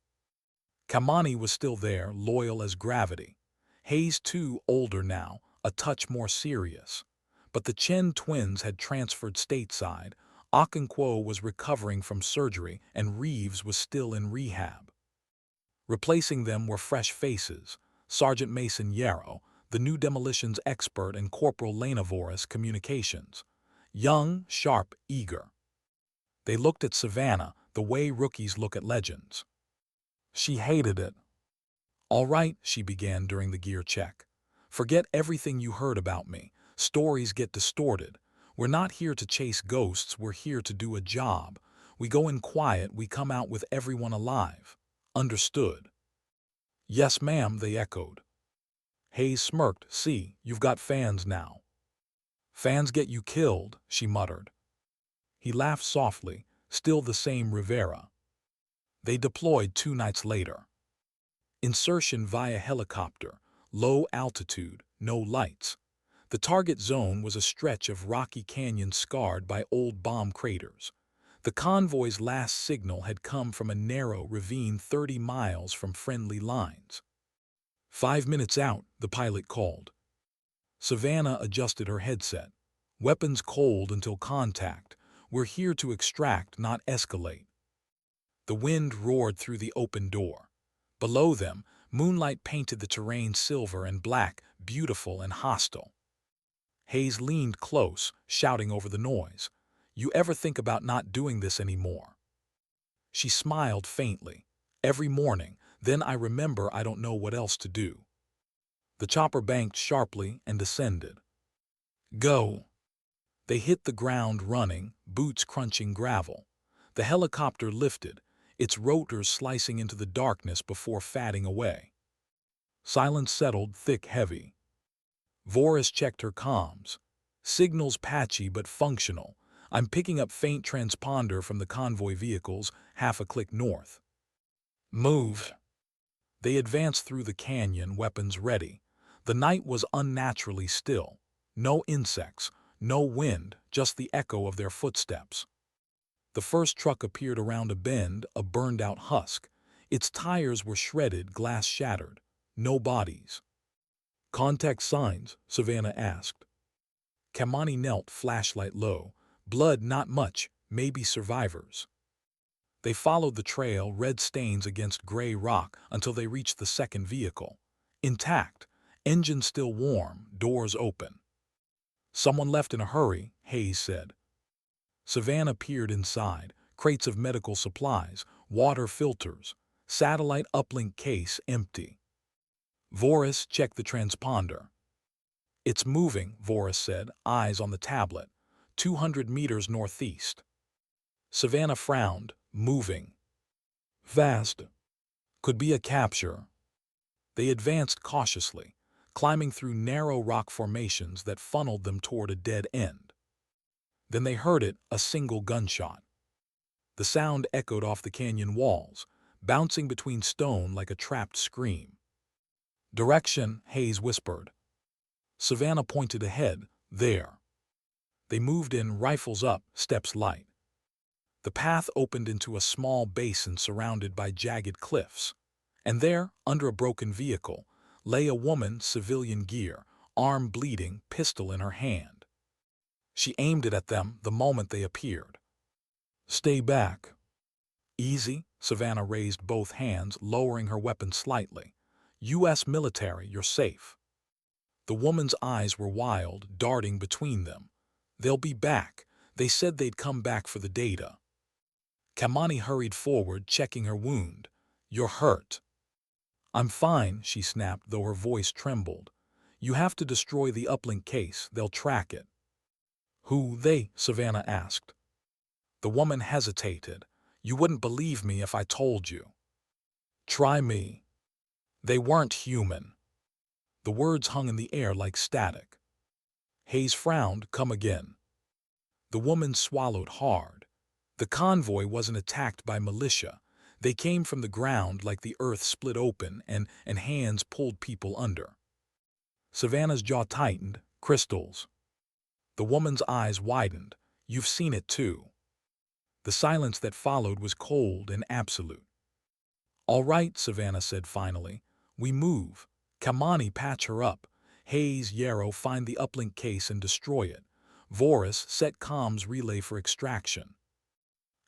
Kamani was still there, loyal as gravity. Hayes, too, older now, a touch more serious. But the Chen twins had transferred stateside. Okonkwo was recovering from surgery, and Reeves was still in rehab. Replacing them were fresh faces: Sergeant Mason Yarrow, the new demolitions expert, and Corporal Lanavoris, communications. Young, sharp, eager. They looked at Savannah the way rookies look at legends. She hated it. "All right," she began during the gear check. "Forget everything you heard about me. Stories get distorted. We're not here to chase ghosts, we're here to do a job. We go in quiet, we come out with everyone alive. Understood?" "Yes, ma'am," they echoed. Hayes smirked. "See, you've got fans now." "Fans get you killed," she muttered. He laughed softly, still the same Rivera. They deployed 2 nights later. Insertion via helicopter, low altitude, no lights. The target zone was a stretch of rocky canyon scarred by old bomb craters. The convoy's last signal had come from a narrow ravine 30 miles from friendly lines. 5 minutes out, the pilot called. Savannah adjusted her headset. "Weapons cold until contact. We're here to extract, not escalate. The wind roared through the open door. Below them, moonlight painted the terrain silver and black, beautiful and hostile. Hayes leaned close, shouting over the noise. You ever think about not doing this anymore? She smiled faintly. Every morning, then I remember I don't know what else to do. The chopper banked sharply and descended. Go! They hit the ground running, boots crunching gravel. The helicopter lifted, its rotors slicing into the darkness before fatting away. Silence settled, thick, heavy. Voris checked her comms. Signals patchy but functional. I'm picking up faint transponder from the convoy vehicles, half a click north. Move! They advanced through the canyon, weapons ready. The night was unnaturally still. No insects, no wind, just the echo of their footsteps. The first truck appeared around a bend, a burned-out husk. Its tires were shredded, glass shattered. No bodies. Contact signs, Savannah asked. Kamani knelt, flashlight low. Blood not much, maybe survivors. They followed the trail, red stains against gray rock, until they reached the second vehicle. Intact, engine still warm, doors open. Someone left in a hurry, Hayes said. Savannah peered inside, crates of medical supplies, water filters, satellite uplink case empty. Voris checked the transponder. It's moving, Voris said, eyes on the tablet. 200 meters northeast. Savannah frowned. Moving. Fast. Could be a capture. They advanced cautiously, climbing through narrow rock formations that funneled them toward a dead end. Then they heard it, a single gunshot. The sound echoed off the canyon walls, bouncing between stone like a trapped scream. Direction, Hayes whispered. Savannah pointed ahead, there. They moved in, rifles up, steps light. The path opened into a small basin surrounded by jagged cliffs. And there, under a broken vehicle, lay a woman, civilian gear, arm bleeding, pistol in her hand. She aimed it at them the moment they appeared. Stay back. Easy, Savannah raised both hands, lowering her weapon slightly. U.S. military, you're safe. The woman's eyes were wild, darting between them. They'll be back. They said they'd come back for the data. Kamani hurried forward, checking her wound. You're hurt. I'm fine, she snapped, though her voice trembled. You have to destroy the uplink case. They'll track it. Who they? Savannah asked. The woman hesitated. You wouldn't believe me if I told you. Try me. They weren't human. The words hung in the air like static. Hayes frowned. Come again. The woman swallowed hard. The convoy wasn't attacked by militia. They came from the ground like the earth split open and hands pulled people under. Savannah's jaw tightened. Crystals. The woman's eyes widened. You've seen it too. The silence that followed was cold and absolute. All right, Savannah said finally. We move. Kamani, patch her up. Hayes, Yarrow, find the uplink case and destroy it. Voris, set comms relay for extraction.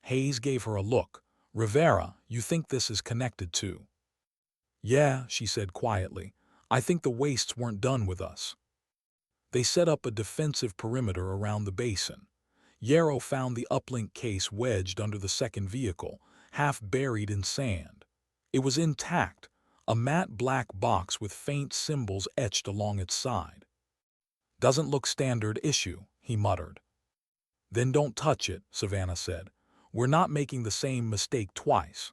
Hayes gave her a look. Rivera, you think this is connected to? Yeah, she said quietly. I think the wastes weren't done with us. They set up a defensive perimeter around the basin. Yarrow found the uplink case wedged under the second vehicle, half buried in sand. It was intact, a matte black box with faint symbols etched along its side. Doesn't look standard issue, he muttered. Then don't touch it, Savannah said. We're not making the same mistake twice.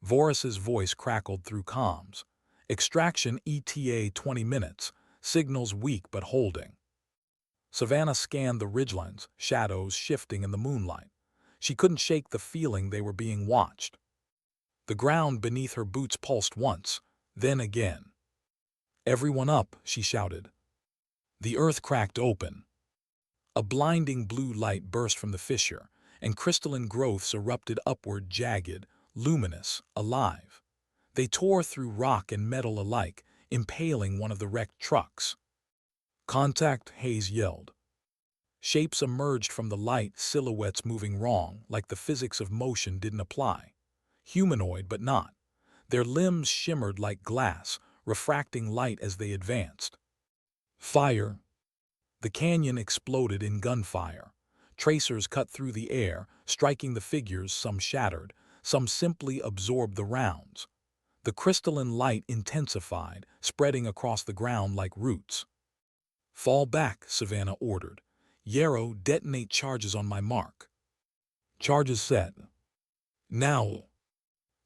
Voris's voice crackled through comms. Extraction ETA 20 minutes, signals weak but holding. Savannah scanned the ridgelines, shadows shifting in the moonlight. She couldn't shake the feeling they were being watched. The ground beneath her boots pulsed once, then again. Everyone up, she shouted. The earth cracked open. A blinding blue light burst from the fissure, and crystalline growths erupted upward, jagged, luminous, alive. They tore through rock and metal alike, impaling one of the wrecked trucks. Contact, Hayes yelled. Shapes emerged from the light, silhouettes moving wrong, like the physics of motion didn't apply. Humanoid, but not. Their limbs shimmered like glass, refracting light as they advanced. Fire. The canyon exploded in gunfire. Tracers cut through the air, striking the figures, some shattered, some simply absorbed the rounds. The crystalline light intensified, spreading across the ground like roots. "Fall back," Savannah ordered. "Yarrow, detonate charges on my mark." Charges set. Now.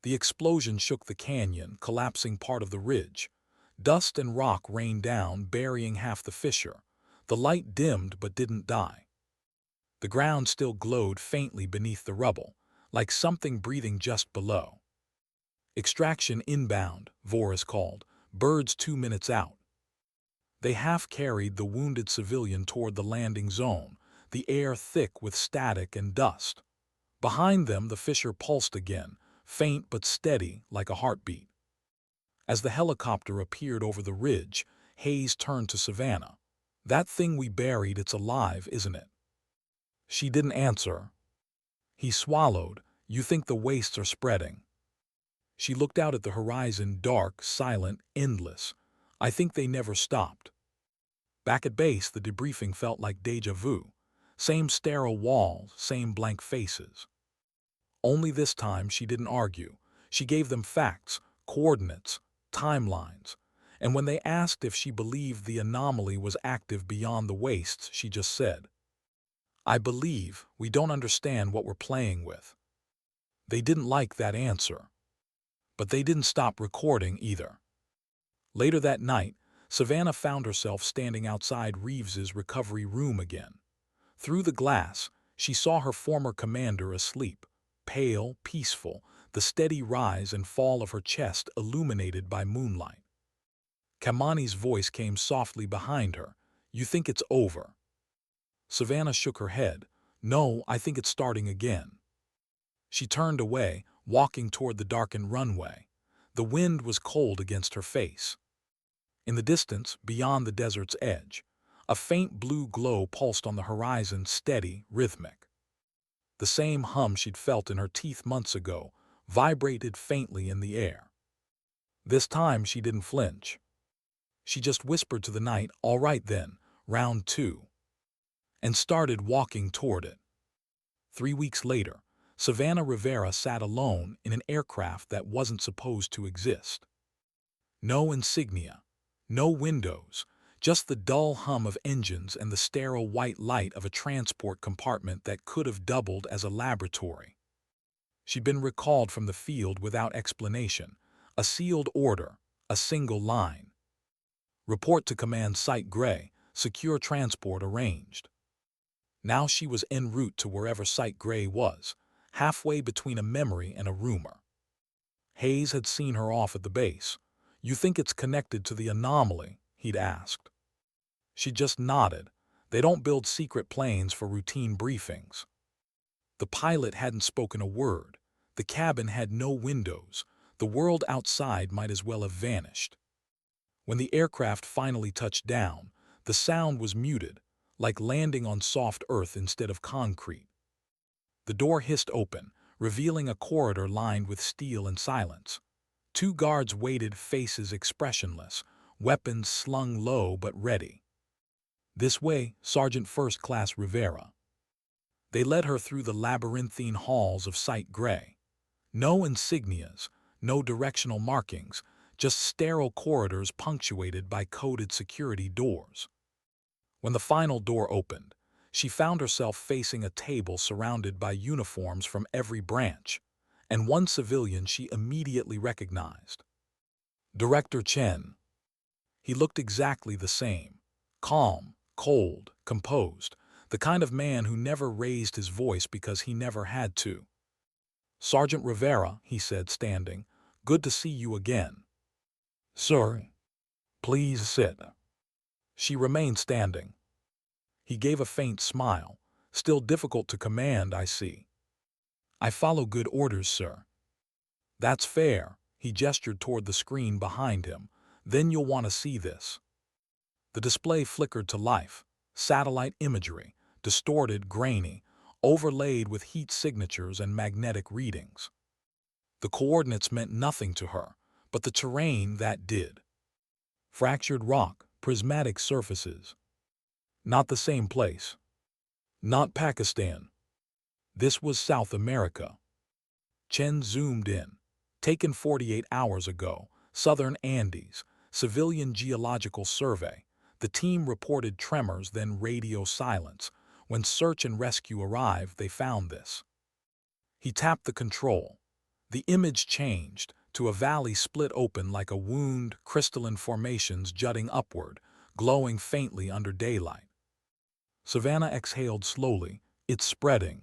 The explosion shook the canyon, collapsing part of the ridge. Dust and rock rained down, burying half the fissure. The light dimmed but didn't die. The ground still glowed faintly beneath the rubble, like something breathing just below. "Extraction inbound," Voris called. "Birds 2 minutes out." They half-carried the wounded civilian toward the landing zone, the air thick with static and dust. Behind them the fissure pulsed again, faint but steady like a heartbeat. As the helicopter appeared over the ridge, Hayes turned to Savannah. "That thing we buried, it's alive, isn't it?" She didn't answer. He swallowed. "You think the wastes are spreading?" She looked out at the horizon, dark, silent, endless. "I think they never stopped." Back at base, the debriefing felt like déjà vu. Same sterile walls, same blank faces. Only this time she didn't argue. She gave them facts, coordinates, timelines. And when they asked if she believed the anomaly was active beyond the wastes, she just said, "I believe. We don't understand what we're playing with." They didn't like that answer. But they didn't stop recording either. Later that night, Savannah found herself standing outside Reeves's recovery room again. Through the glass, she saw her former commander asleep, pale, peaceful, the steady rise and fall of her chest illuminated by moonlight. Kamani's voice came softly behind her. "You think it's over?" Savannah shook her head. "No, I think it's starting again." She turned away, walking toward the darkened runway. The wind was cold against her face. In the distance, beyond the desert's edge, a faint blue glow pulsed on the horizon, steady, rhythmic. The same hum she'd felt in her teeth months ago vibrated faintly in the air. This time she didn't flinch. She just whispered to the night, "All right then, round 2," and started walking toward it. 3 weeks later, Savannah Rivera sat alone in an aircraft that wasn't supposed to exist. No insignia, no windows, just the dull hum of engines and the sterile white light of a transport compartment that could have doubled as a laboratory. She'd been recalled from the field without explanation, a sealed order, a single line. "Report to Command Site Gray, secure transport arranged." Now she was en route to wherever Site Gray was, halfway between a memory and a rumor. Hayes had seen her off at the base. "You think it's connected to the anomaly?" he'd asked. She just nodded. "They don't build secret planes for routine briefings." The pilot hadn't spoken a word. The cabin had no windows. The world outside might as well have vanished. When the aircraft finally touched down, the sound was muted, like landing on soft earth instead of concrete. The door hissed open, revealing a corridor lined with steel and silence. 2 guards waited, faces expressionless, weapons slung low but ready. "This way, Sergeant First Class Rivera." They led her through the labyrinthine halls of Site Gray. No insignias, no directional markings, just sterile corridors punctuated by coded security doors. When the final door opened, she found herself facing a table surrounded by uniforms from every branch, and one civilian she immediately recognized. Director Chen. He looked exactly the same, calm, cold, composed, the kind of man who never raised his voice because he never had to. "Sergeant Rivera," he said, standing, "good to see you again." "Sir, please sit." She remained standing. He gave a faint smile. "Still difficult to command, I see." "I follow good orders, sir." "That's fair." He gestured toward the screen behind him. "Then you'll want to see this." The display flickered to life. Satellite imagery, distorted, grainy, overlaid with heat signatures and magnetic readings. The coordinates meant nothing to her, but the terrain that did. Fractured rock, prismatic surfaces. Not the same place. Not Pakistan. This was South America. Chen zoomed in. Taken 48 hours ago, Southern Andes, Civilian Geological Survey. The team reported tremors, then radio silence. When search and rescue arrived, they found this. He tapped the control. The image changed to a valley split open like a wound, crystalline formations jutting upward, glowing faintly under daylight. Savannah exhaled slowly. It's spreading.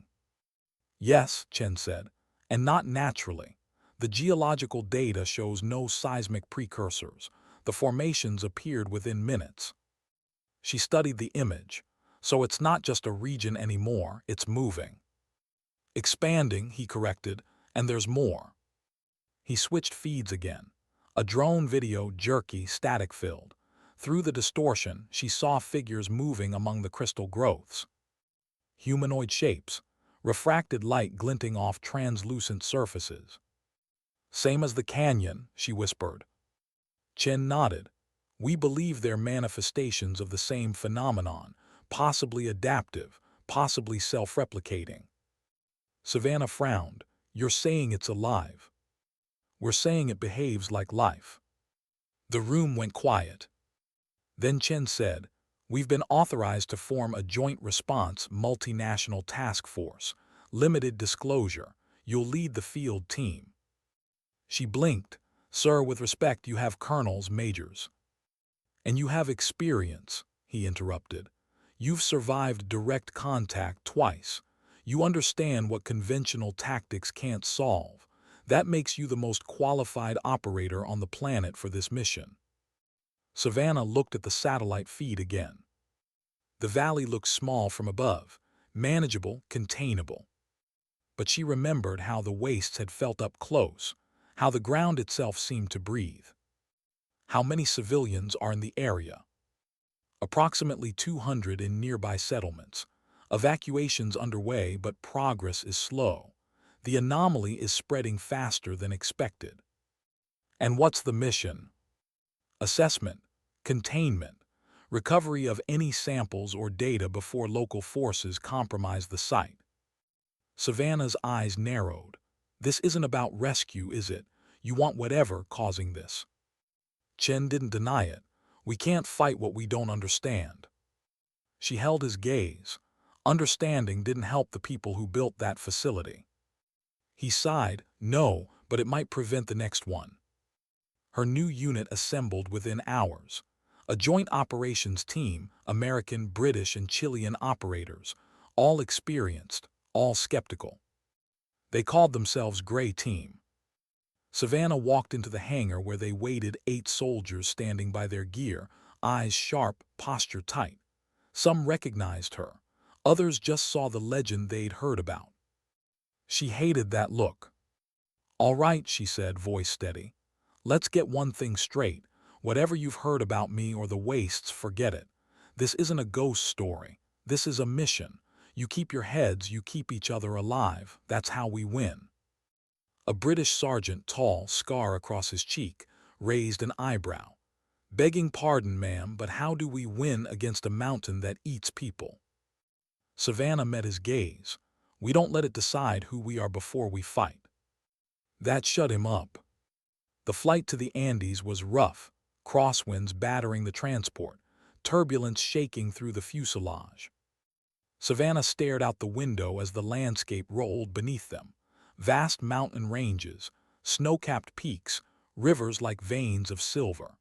Yes, Chen said, and not naturally. The geological data shows no seismic precursors. The formations appeared within minutes. She studied the image. So it's not just a region anymore, it's moving. Expanding, he corrected, and there's more. He switched feeds again. A drone video, jerky, static-filled. Through the distortion, she saw figures moving among the crystal growths. Humanoid shapes, refracted light glinting off translucent surfaces. Same as the canyon, she whispered. Chen nodded. We believe they're manifestations of the same phenomenon, possibly adaptive, possibly self-replicating. Savannah frowned. You're saying it's alive. We're saying it behaves like life. The room went quiet. Then Chen said, we've been authorized to form a joint response multinational task force. Limited disclosure. You'll lead the field team. She blinked. Sir, with respect, you have colonels, majors. And you have experience, he interrupted. You've survived direct contact twice. You understand what conventional tactics can't solve. That makes you the most qualified operator on the planet for this mission. Savannah looked at the satellite feed again. The valley looked small from above, manageable, containable. But she remembered how the wastes had felt up close, how the ground itself seemed to breathe. How many civilians are in the area? Approximately 200 in nearby settlements. Evacuations underway, but progress is slow. The anomaly is spreading faster than expected. And what's the mission? Assessment, containment, recovery of any samples or data before local forces compromise the site. Savannah's eyes narrowed. This isn't about rescue, is it? You want whatever causing this. Chen didn't deny it. We can't fight what we don't understand. She held his gaze. Understanding didn't help the people who built that facility. He sighed. No, but it might prevent the next one. Her new unit assembled within hours. A joint operations team, American, British, and Chilean operators, all experienced, all skeptical. They called themselves Gray Team. Savannah walked into the hangar where they waited 8 soldiers standing by their gear, eyes sharp, posture tight. Some recognized her. Others just saw the legend they'd heard about. She hated that look. All right, she said, voice steady. Let's get one thing straight. Whatever you've heard about me or the wastes, forget it. This isn't a ghost story. This is a mission. You keep your heads, you keep each other alive. That's how we win. A British sergeant, tall, scar across his cheek, raised an eyebrow. Begging pardon, ma'am, but how do we win against a mountain that eats people? Savannah met his gaze. We don't let it decide who we are before we fight. That shut him up. The flight to the Andes was rough, crosswinds battering the transport, turbulence shaking through the fuselage. Savannah stared out the window as the landscape rolled beneath them. Vast mountain ranges, snow-capped peaks, rivers like veins of silver.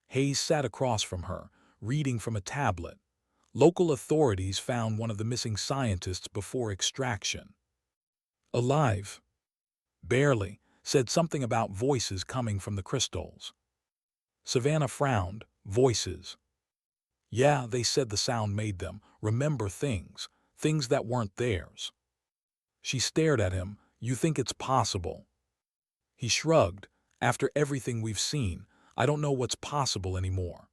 Hayes sat across from her, reading from a tablet. Local authorities found one of the missing scientists before extraction. Alive. Barely, said something about voices coming from the crystals. Savannah frowned. Voices. Yeah, they said the sound made them remember things, things that weren't theirs. She stared at him. You think it's possible? He shrugged. After everything we've seen, I don't know what's possible anymore.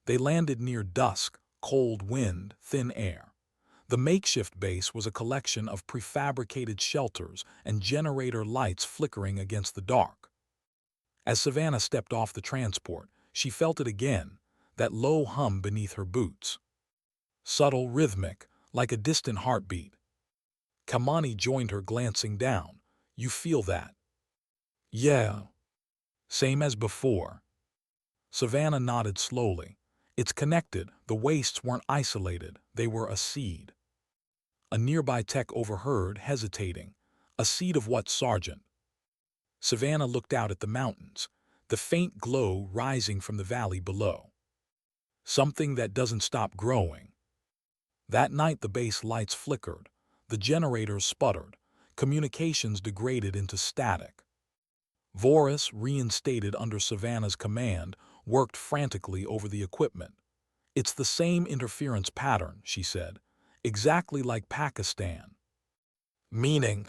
They landed near dusk, cold wind, thin air. The makeshift base was a collection of prefabricated shelters and generator lights flickering against the dark. As Savannah stepped off the transport, she felt it again, that low hum beneath her boots. Subtle, rhythmic, like a distant heartbeat. Kamani joined her, glancing down. "You feel that?" "Yeah." "Same as before." Savannah nodded slowly. "It's connected. The wastes weren't isolated. They were a seed." A nearby tech overheard, hesitating. "A seed of what, Sergeant?" Savannah looked out at the mountains, the faint glow rising from the valley below. "Something that doesn't stop growing." That night the base lights flickered, the generators sputtered, communications degraded into static. Voris, reinstated under Savannah's command, worked frantically over the equipment. "It's the same interference pattern," she said, "exactly like Pakistan." "Meaning?"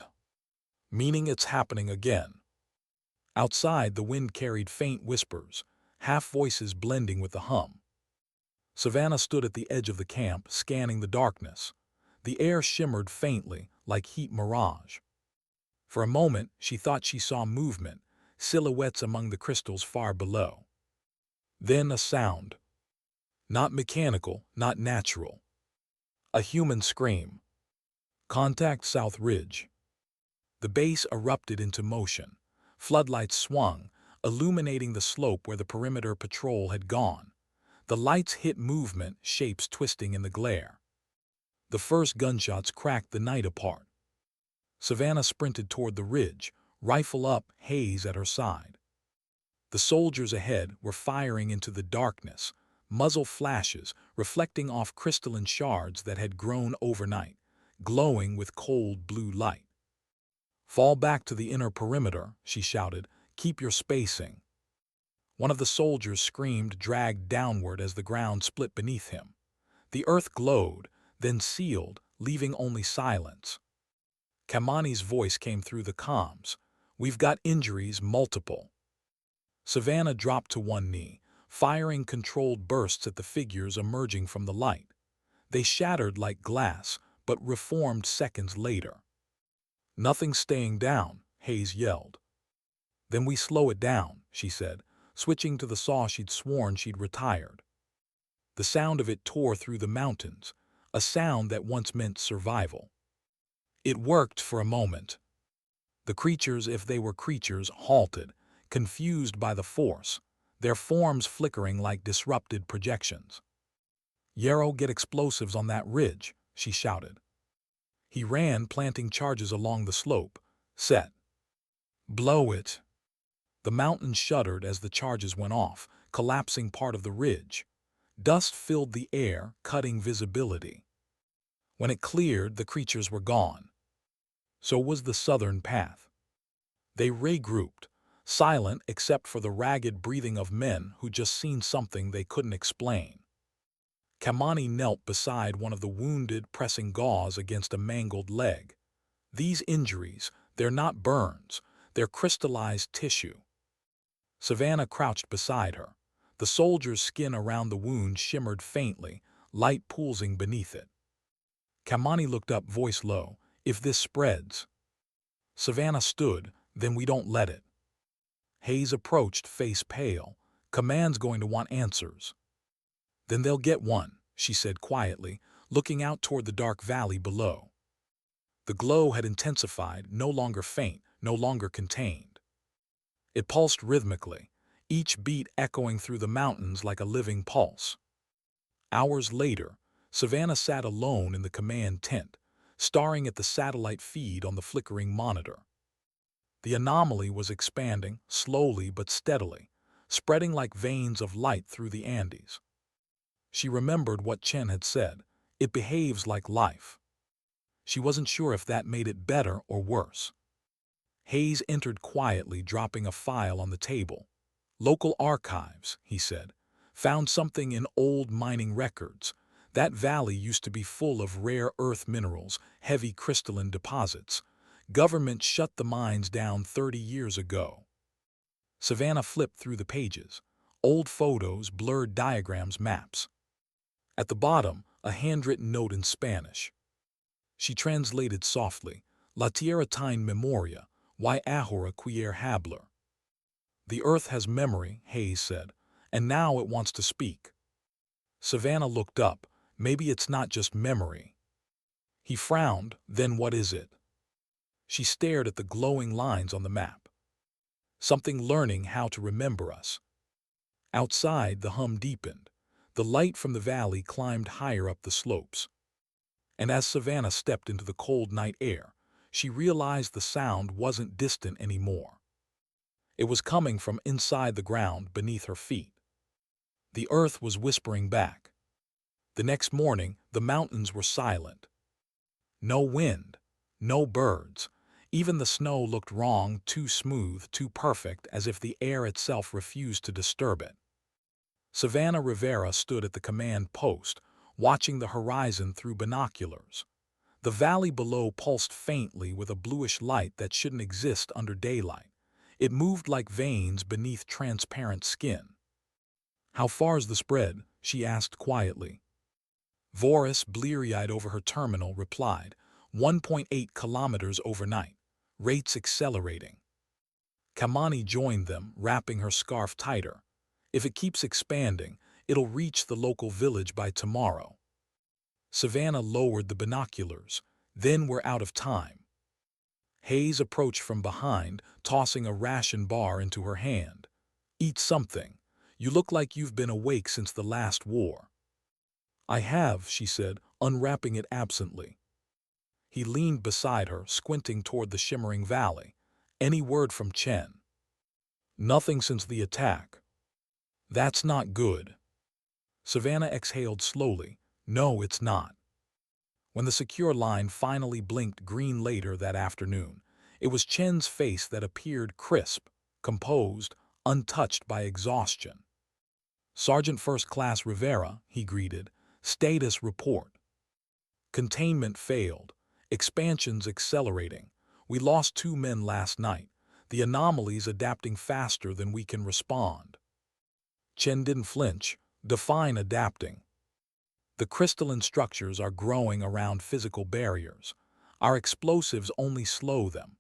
"Meaning it's happening again." Outside, the wind carried faint whispers, half-voices blending with the hum. Savannah stood at the edge of the camp, scanning the darkness. The air shimmered faintly, like heat mirage. For a moment, she thought she saw movement, silhouettes among the crystals far below. Then a sound. Not mechanical, not natural. A human scream. "Contact South Ridge." The base erupted into motion. Floodlights swung, illuminating the slope where the perimeter patrol had gone. The lights hit movement, shapes twisting in the glare. The first gunshots cracked the night apart. Savannah sprinted toward the ridge, rifle up, Hayes at her side. The soldiers ahead were firing into the darkness, muzzle flashes reflecting off crystalline shards that had grown overnight, glowing with cold blue light. "Fall back to the inner perimeter," she shouted. "Keep your spacing." One of the soldiers screamed, dragged downward as the ground split beneath him. The earth glowed, then sealed, leaving only silence. Kamani's voice came through the comms. "We've got injuries, multiple." Savannah dropped to one knee, firing controlled bursts at the figures emerging from the light. They shattered like glass, but reformed seconds later. "Nothing's staying down," Hayes yelled. "Then we slow it down," she said, switching to the saw she'd sworn she'd retired. The sound of it tore through the mountains, a sound that once meant survival. It worked for a moment. The creatures, if they were creatures, halted, confused by the force, their forms flickering like disrupted projections. "Yarrow, get explosives on that ridge," she shouted. He ran, planting charges along the slope. "Set." "Blow it." The mountain shuddered as the charges went off, collapsing part of the ridge. Dust filled the air, cutting visibility. When it cleared, the creatures were gone. So was the southern path. They regrouped, silent except for the ragged breathing of men who'd just seen something they couldn't explain. Kamani knelt beside one of the wounded, pressing gauze against a mangled leg. "These injuries, they're not burns, they're crystallized tissue." Savannah crouched beside her. The soldier's skin around the wound shimmered faintly, light pulsing beneath it. Kamani looked up, voice low. "If this spreads." Savannah stood. "Then we don't let it." Hayes approached, face pale. "Command's going to want answers." "Then they'll get one," she said quietly, looking out toward the dark valley below. The glow had intensified, no longer faint, no longer contained. It pulsed rhythmically, each beat echoing through the mountains like a living pulse. Hours later, Savannah sat alone in the command tent, staring at the satellite feed on the flickering monitor. The anomaly was expanding, slowly but steadily, spreading like veins of light through the Andes. She remembered what Chen had said. It behaves like life. She wasn't sure if that made it better or worse. Hayes entered quietly, dropping a file on the table. "Local archives," he said. "Found something in old mining records. That valley used to be full of rare earth minerals, heavy crystalline deposits. Government shut the mines down 30 years ago." Savannah flipped through the pages. Old photos, blurred diagrams, maps. At the bottom, a handwritten note in Spanish. She translated softly, La tierra tiene memoria, y ahora quiere hablar. The earth has memory, Hayes said, and now it wants to speak. Savannah looked up. Maybe it's not just memory. He frowned. Then what is it? She stared at the glowing lines on the map. Something learning how to remember us. Outside, the hum deepened. The light from the valley climbed higher up the slopes. And as Savannah stepped into the cold night air, she realized the sound wasn't distant anymore. It was coming from inside the ground beneath her feet. The earth was whispering back. The next morning, the mountains were silent. No wind, no birds. Even the snow looked wrong, too smooth, too perfect, as if the air itself refused to disturb it. Savannah Rivera stood at the command post, watching the horizon through binoculars. The valley below pulsed faintly with a bluish light that shouldn't exist under daylight. It moved like veins beneath transparent skin. "How far's the spread?" she asked quietly. Voris, bleary-eyed over her terminal, replied, 1.8 kilometers overnight, rates accelerating. Kamani joined them, wrapping her scarf tighter. If it keeps expanding, it'll reach the local village by tomorrow. Savannah lowered the binoculars. Then we're out of time. Hayes approached from behind, tossing a ration bar into her hand. "Eat something. You look like you've been awake since the last war." "I have," she said, unwrapping it absently. He leaned beside her, squinting toward the shimmering valley. "Any word from Chen?" "Nothing since the attack." "That's not good." Savannah exhaled slowly. "No, it's not." When the secure line finally blinked green later that afternoon, it was Chen's face that appeared crisp, composed, untouched by exhaustion. "Sergeant First Class Rivera," he greeted. "Status report. Containment failed. Expansion's accelerating. We lost 2 men last night. The anomaly's adapting faster than we can respond." Chen didn't flinch. "Define adapting." "The crystalline structures are growing around physical barriers. Our explosives only slow them.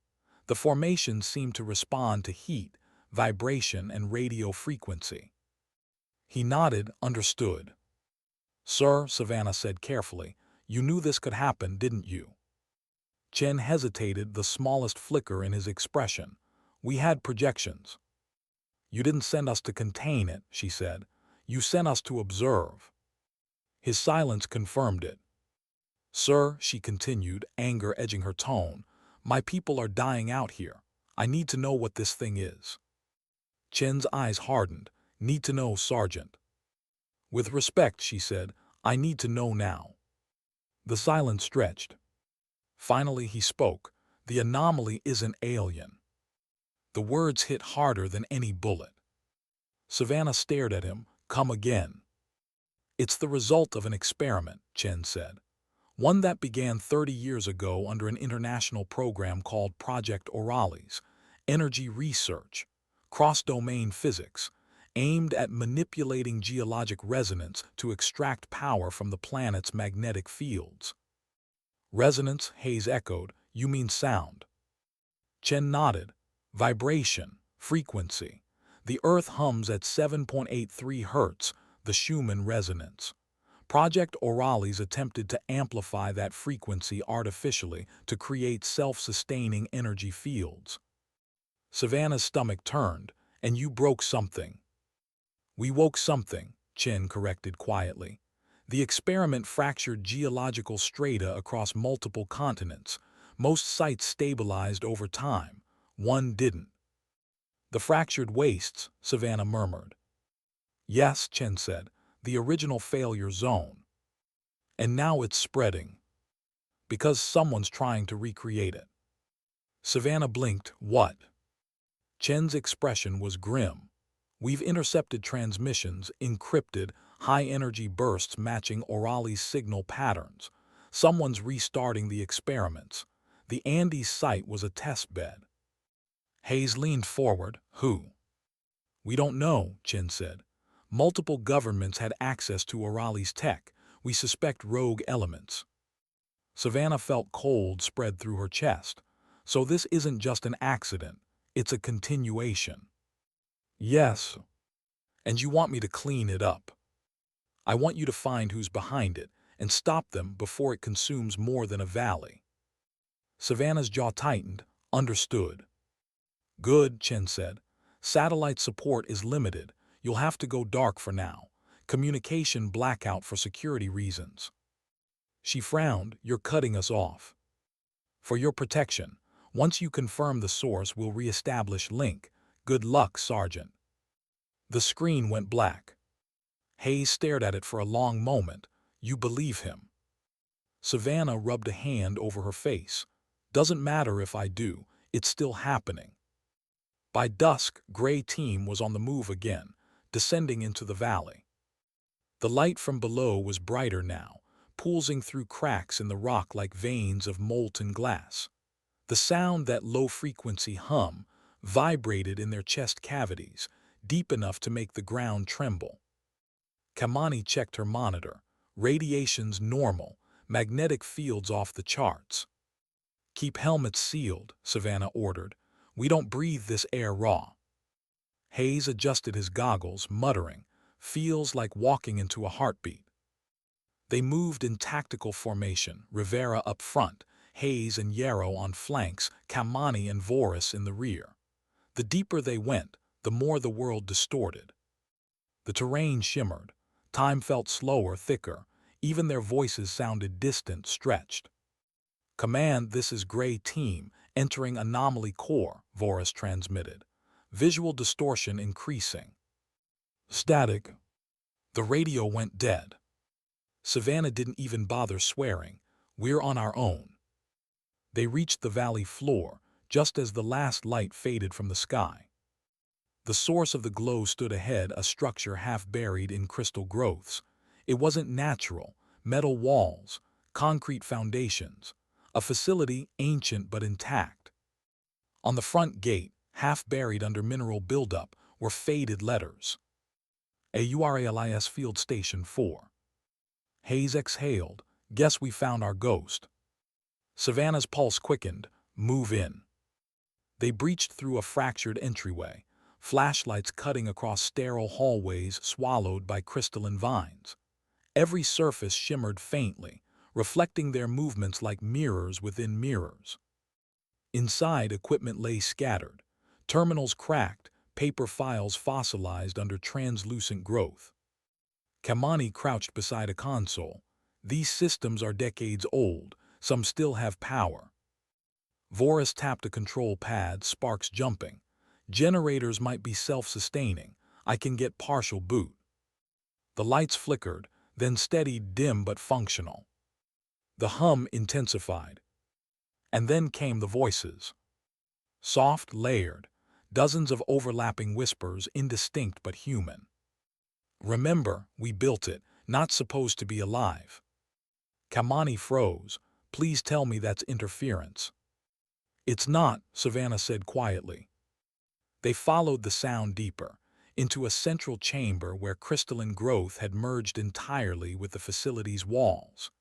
The formations seem to respond to heat, vibration, and radio frequency." He nodded, understood. "Sir," Savannah said carefully, "you knew this could happen, didn't you?" Chen hesitated, the smallest flicker in his expression. "We had projections." "You didn't send us to contain it," she said. "You sent us to observe." His silence confirmed it. "Sir," she continued, anger edging her tone, "my people are dying out here. I need to know what this thing is." Chen's eyes hardened. "Need to know, Sergeant." "With respect," she said, "I need to know now." The silence stretched. Finally he spoke. "The anomaly isn't alien." The words hit harder than any bullet. Savannah stared at him. "Come again." "It's the result of an experiment," Chen said. "One that began 30 years ago under an international program called Project Orales, energy research, cross-domain physics, aimed at manipulating geologic resonance to extract power from the planet's magnetic fields." "Resonance," Hayes echoed. "You mean sound?" Chen nodded. "Vibration, frequency. The Earth hums at 7.83 Hertz, the Schumann resonance. Project Orales attempted to amplify that frequency artificially to create self-sustaining energy fields." Savannah's stomach turned. "And you broke something." "We woke something," Chen corrected quietly. "The experiment fractured geological strata across multiple continents. Most sites stabilized over time. One didn't." "The fractured wastes," Savannah murmured. "Yes," Chen said, "the original failure zone. And now it's spreading. Because someone's trying to recreate it." Savannah blinked. "What?" Chen's expression was grim. "We've intercepted transmissions, encrypted, high-energy bursts matching Orales signal patterns. Someone's restarting the experiments. The Andes site was a test bed." Hayes leaned forward. "Who?" "We don't know," Chen said. "Multiple governments had access to Orales tech. We suspect rogue elements." Savannah felt cold spread through her chest. So this isn't just an accident, it's a continuation. Yes. And you want me to clean it up. I want you to find who's behind it and stop them before it consumes more than a valley. Savannah's jaw tightened. Understood. Good, Chen said. Satellite support is limited. You'll have to go dark for now. Communication blackout for security reasons. She frowned. You're cutting us off. For your protection. Once you confirm the source, we'll re-establish link. Good luck, Sergeant. The screen went black. Hayes stared at it for a long moment. You believe him. Savannah rubbed a hand over her face. Doesn't matter if I do, it's still happening. By dusk, Gray Team was on the move again, descending into the valley. The light from below was brighter now, pulsing through cracks in the rock like veins of molten glass. The sound, that low-frequency hum, vibrated in their chest cavities, deep enough to make the ground tremble. Kamani checked her monitor. Radiation's normal, magnetic fields off the charts. Keep helmets sealed, Savannah ordered. We don't breathe this air raw. Hayes adjusted his goggles, muttering, feels like walking into a heartbeat. They moved in tactical formation, Rivera up front, Hayes and Yarrow on flanks, Kamani and Voris in the rear. The deeper they went, the more the world distorted. The terrain shimmered. Time felt slower, thicker. Even their voices sounded distant, stretched. Command, this is Gray Team, entering Anomaly Core, Voris transmitted. Visual distortion increasing. Static. The radio went dead. Savannah didn't even bother swearing. We're on our own. They reached the valley floor, just as the last light faded from the sky. The source of the glow stood ahead, a structure half buried in crystal growths. It wasn't natural. Metal walls, concrete foundations, a facility ancient but intact. On the front gate, half buried under mineral buildup, were faded letters. AURALIS Field Station 4. Hayes exhaled. Guess we found our ghost. Savannah's pulse quickened. Move in. They breached through a fractured entryway, flashlights cutting across sterile hallways swallowed by crystalline vines. Every surface shimmered faintly, reflecting their movements like mirrors within mirrors. Inside, equipment lay scattered, terminals cracked, paper files fossilized under translucent growth. Kamani crouched beside a console. These systems are decades old, some still have power. Voris tapped a control pad, sparks jumping. Generators might be self-sustaining. I can get partial boot. The lights flickered, then steadied, dim but functional. The hum intensified. And then came the voices. Soft, layered, dozens of overlapping whispers, indistinct but human. Remember, we built it, not supposed to be alive. Kamani froze. Please tell me that's interference. It's not, Savannah said quietly. They followed the sound deeper, into a central chamber where crystalline growth had merged entirely with the facility's walls.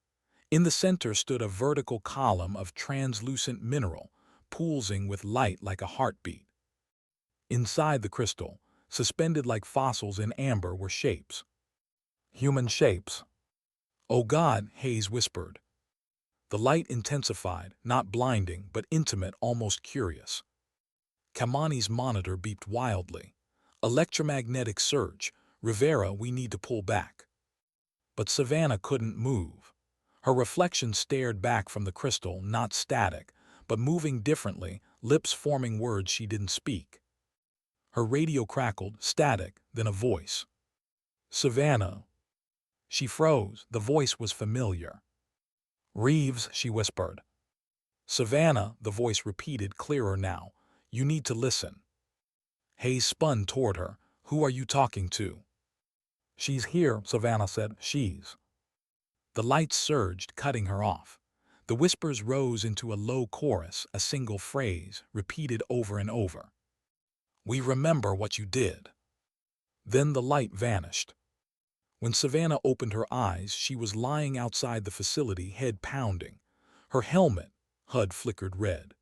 In the center stood a vertical column of translucent mineral, pulsing with light like a heartbeat. Inside the crystal, suspended like fossils in amber, were shapes. Human shapes. Oh God, Hayes whispered. The light intensified, not blinding, but intimate, almost curious. Kamani's monitor beeped wildly. Electromagnetic surge. Rivera, we need to pull back. But Savannah couldn't move. Her reflection stared back from the crystal, not static, but moving differently, lips forming words she didn't speak. Her radio crackled, static, then a voice. Savannah. She froze. The voice was familiar. Reeves, she whispered. Savannah, the voice repeated, clearer now. You need to listen. Hayes spun toward her. Who are you talking to? She's here, Savannah said. She's. The lights surged, cutting her off. The whispers rose into a low chorus, a single phrase, repeated over and over. We remember what you did. Then the light vanished. When Savannah opened her eyes, she was lying outside the facility, head pounding. Her helmet, HUD flickered red.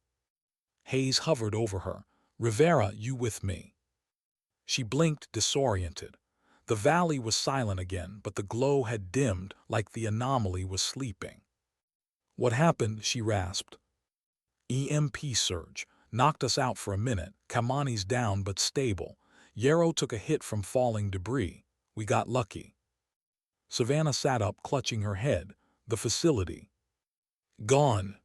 Hayes hovered over her. "Rivera, you with me?" She blinked, disoriented. The valley was silent again, but the glow had dimmed like the anomaly was sleeping. "What happened?" she rasped. "EMP surge. Knocked us out for a minute. Kamani's down but stable. Yarrow took a hit from falling debris. We got lucky." Savannah sat up, clutching her head. "The facility." "Gone."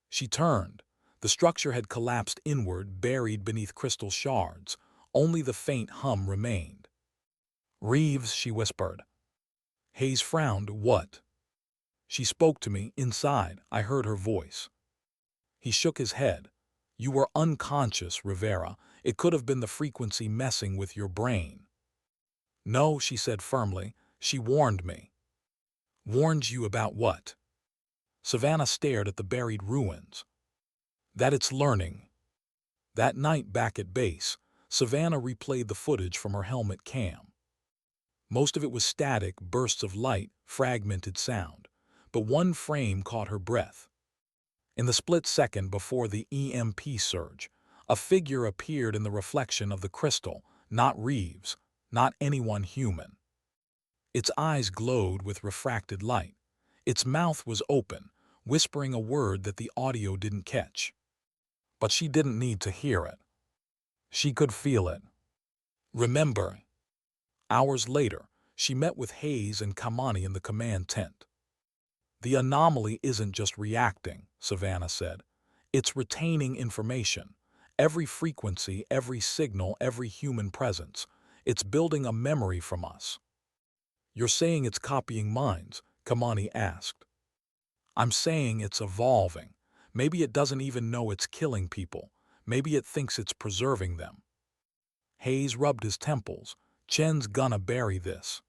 She turned. The structure had collapsed inward, buried beneath crystal shards. Only the faint hum remained. "Reeves," she whispered. Hayes frowned. "What?" "She spoke to me, inside. I heard her voice." He shook his head. "You were unconscious, Rivera. It could have been the frequency messing with your brain." "No," she said firmly. "She warned me." "Warned you about what?" Savannah stared at the buried ruins. "That it's learning." That night back at base, Savannah replayed the footage from her helmet cam. Most of it was static, bursts of light, fragmented sound. But one frame caught her breath. In the split second before the EMP surge, a figure appeared in the reflection of the crystal, not Reeves, not anyone human. Its eyes glowed with refracted light. Its mouth was open, whispering a word that the audio didn't catch. But she didn't need to hear it. She could feel it. "Remember." Hours later, she met with Hayes and Kamani in the command tent. "The anomaly isn't just reacting," Savannah said. "It's retaining information. Every frequency, every signal, every human presence. It's building a memory from us." "You're saying it's copying minds?" Kamani asked. "I'm saying it's evolving. Maybe it doesn't even know it's killing people. Maybe it thinks it's preserving them." Hayes rubbed his temples. "Chen's gonna bury this."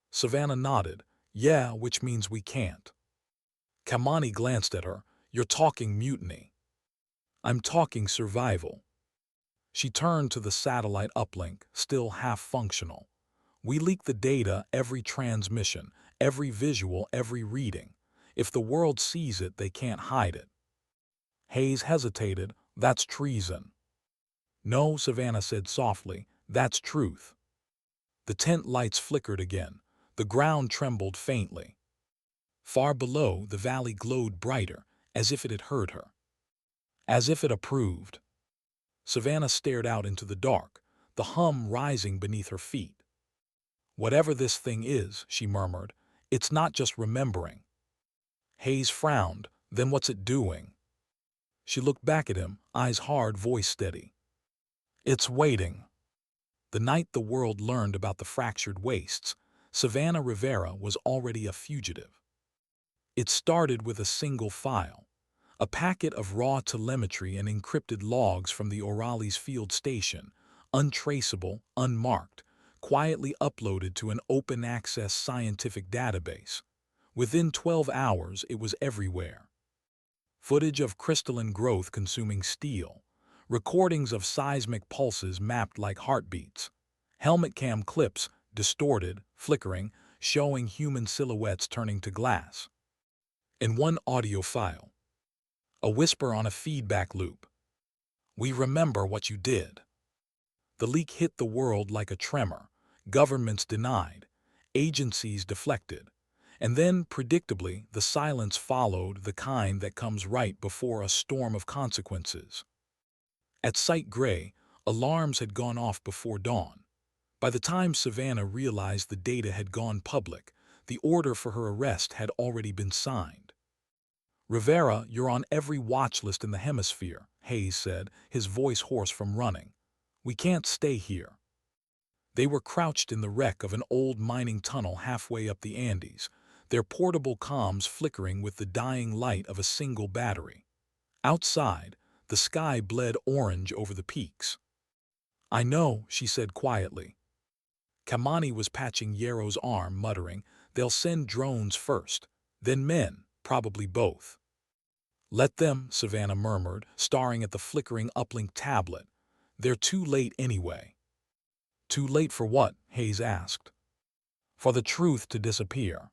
Savannah nodded. "Yeah, which means we can't." Kamani glanced at her. "You're talking mutiny." "I'm talking survival." She turned to the satellite uplink, still half-functional. "We leak the data, every transmission, every visual, every reading. If the world sees it, they can't hide it." Hayes hesitated. "That's treason." "No," Savannah said softly, "that's truth." The tent lights flickered again. The ground trembled faintly. Far below, the valley glowed brighter, as if it had heard her. As if it approved. Savannah stared out into the dark, the hum rising beneath her feet. "Whatever this thing is," she murmured, "it's not just remembering." Hayes frowned. "Then what's it doing?" She looked back at him, eyes hard, voice steady. "It's waiting." The night the world learned about the fractured wastes, Savannah Rivera was already a fugitive. It started with a single file, a packet of raw telemetry and encrypted logs from the Orales field station, untraceable, unmarked, quietly uploaded to an open-access scientific database. Within 12 hours, it was everywhere. Footage of crystalline growth consuming steel, recordings of seismic pulses mapped like heartbeats, helmet cam clips, distorted, flickering, showing human silhouettes turning to glass. In one audio file, a whisper on a feedback loop. "We remember what you did." The leak hit the world like a tremor. Governments denied, agencies deflected. And then, predictably, the silence followed, the kind that comes right before a storm of consequences. At Site Gray, alarms had gone off before dawn. By the time Savannah realized the data had gone public, the order for her arrest had already been signed. "Rivera, you're on every watch list in the hemisphere," Hayes said, his voice hoarse from running. "We can't stay here." They were crouched in the wreck of an old mining tunnel halfway up the Andes, their portable comms flickering with the dying light of a single battery. Outside, the sky bled orange over the peaks. "I know," she said quietly. Kamani was patching Yarrow's arm, muttering, "They'll send drones first, then men, probably both." "Let them," Savannah murmured, staring at the flickering uplink tablet. "They're too late anyway." "Too late for what?" Hayes asked. "For the truth to disappear."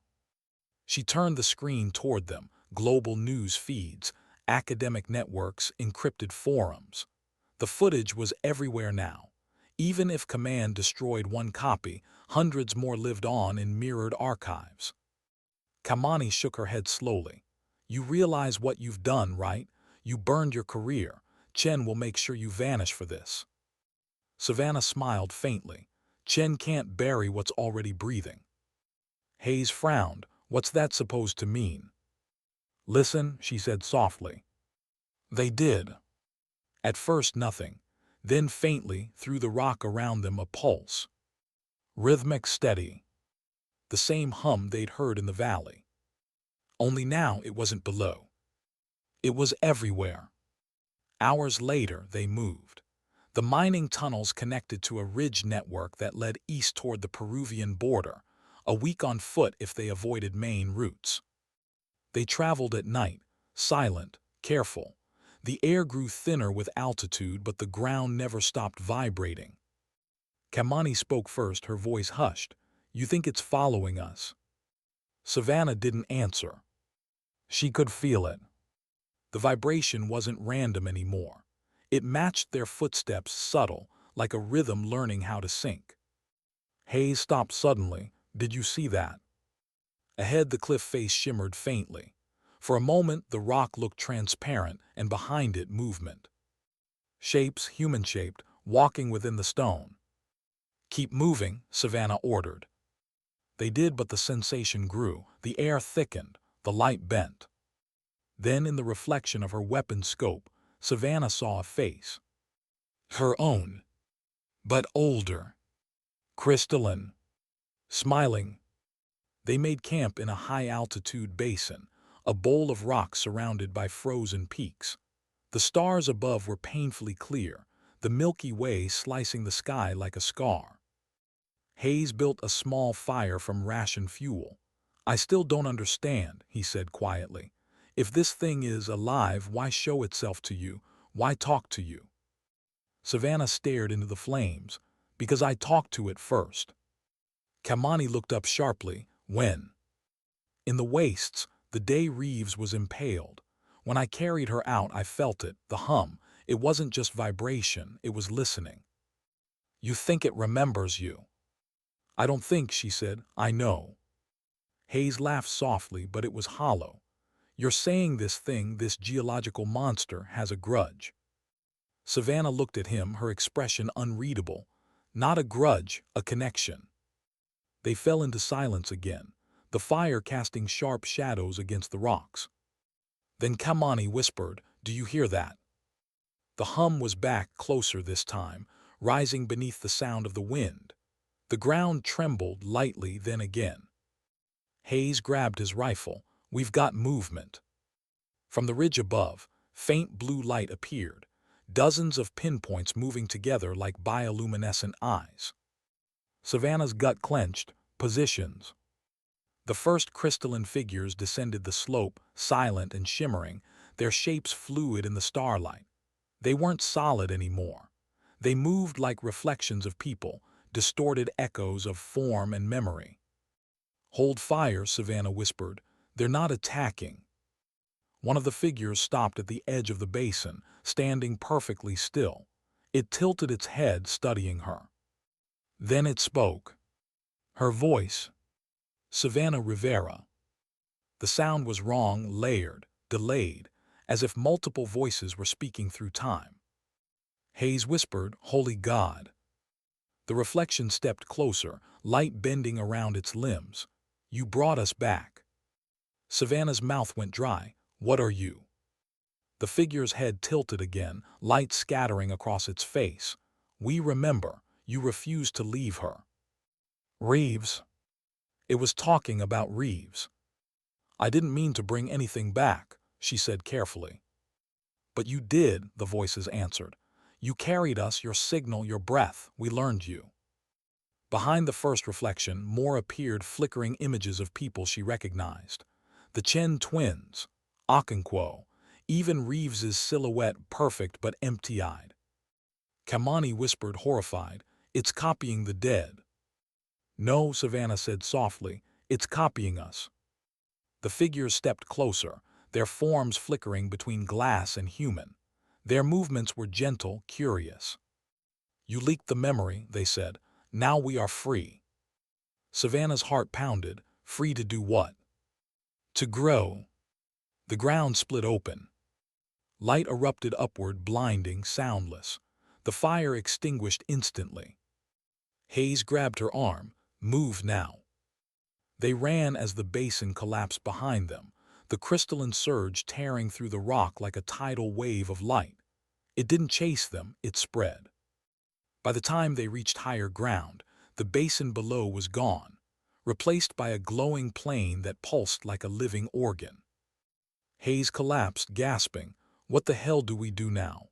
She turned the screen toward them, global news feeds, academic networks, encrypted forums. The footage was everywhere now. Even if Command destroyed one copy, hundreds more lived on in mirrored archives. Kamani shook her head slowly. You realize what you've done, right? You burned your career. Chen will make sure you vanish for this. Savannah smiled faintly. Chen can't bury what's already breathing. Hayes frowned. What's that supposed to mean? Listen, she said softly. They did. At first nothing. Then faintly, through the rock around them, a pulse. Rhythmic, steady. The same hum they'd heard in the valley. Only now it wasn't below. It was everywhere. Hours later, they moved. The mining tunnels connected to a ridge network that led east toward the Peruvian border, a week on foot if they avoided main routes. They traveled at night, silent, careful. The air grew thinner with altitude, but the ground never stopped vibrating. Kamani spoke first, her voice hushed. You think it's following us? Savannah didn't answer. She could feel it. The vibration wasn't random anymore. It matched their footsteps, subtle, like a rhythm learning how to sync. Hayes stopped suddenly. Did you see that? Ahead, the cliff face shimmered faintly. For a moment, the rock looked transparent, and behind it, movement. Shapes, human-shaped, walking within the stone. Keep moving, Savannah ordered. They did, but the sensation grew. The air thickened, the light bent. Then, in the reflection of her weapon's scope, Savannah saw a face. Her own, but older. Crystalline. Smiling. They made camp in a high-altitude basin, a bowl of rocks surrounded by frozen peaks. The stars above were painfully clear, the Milky Way slicing the sky like a scar. Hayes built a small fire from ration fuel. I still don't understand, he said quietly. If this thing is alive, why show itself to you? Why talk to you? Savannah stared into the flames. Because I talked to it first. Kamani looked up sharply. When? In the wastes, the day Reeves was impaled. When I carried her out, I felt it, the hum. It wasn't just vibration, it was listening. You think it remembers you? I don't think, she said. I know. Hayes laughed softly, but it was hollow. You're saying this thing, this geological monster, has a grudge. Savannah looked at him, her expression unreadable. Not a grudge, a connection. They fell into silence again, the fire casting sharp shadows against the rocks. Then Kamani whispered, Do you hear that? The hum was back, closer this time, rising beneath the sound of the wind. The ground trembled lightly, then again. Hayes grabbed his rifle. We've got movement. From the ridge above, faint blue light appeared, dozens of pinpoints moving together like bioluminescent eyes. Savannah's gut clenched. Positions. The first crystalline figures descended the slope, silent and shimmering, their shapes fluid in the starlight. They weren't solid anymore. They moved like reflections of people, distorted echoes of form and memory. Hold fire, Savannah whispered. They're not attacking. One of the figures stopped at the edge of the basin, standing perfectly still. It tilted its head, studying her. Then it spoke. Her voice. Savannah Rivera. The sound was wrong, layered, delayed, as if multiple voices were speaking through time. Hayes whispered, Holy God. The reflection stepped closer, light bending around its limbs. You brought us back. Savannah's mouth went dry. What are you? The figure's head tilted again, light scattering across its face. We remember. You refused to leave her. Reeves. It was talking about Reeves. I didn't mean to bring anything back, she said carefully. But you did, the voices answered. You carried us, your signal, your breath. We learned you. Behind the first reflection, more appeared, flickering images of people she recognized. The Chen twins, Okonkwo, even Reeves's silhouette, perfect but empty-eyed. Kamani whispered, horrified, It's copying the dead. No, Savannah said softly, it's copying us. The figures stepped closer, their forms flickering between glass and human. Their movements were gentle, curious. "You leaked the memory," they said. "Now we are free." Savannah's heart pounded. Free to do what? To grow. The ground split open. Light erupted upward, blinding, soundless. The fire extinguished instantly. Hayes grabbed her arm. "Move now." They ran as the basin collapsed behind them, the crystalline surge tearing through the rock like a tidal wave of light. It didn't chase them, it spread. By the time they reached higher ground, the basin below was gone, replaced by a glowing plain that pulsed like a living organ. Hayes collapsed, gasping, "What the hell do we do now?"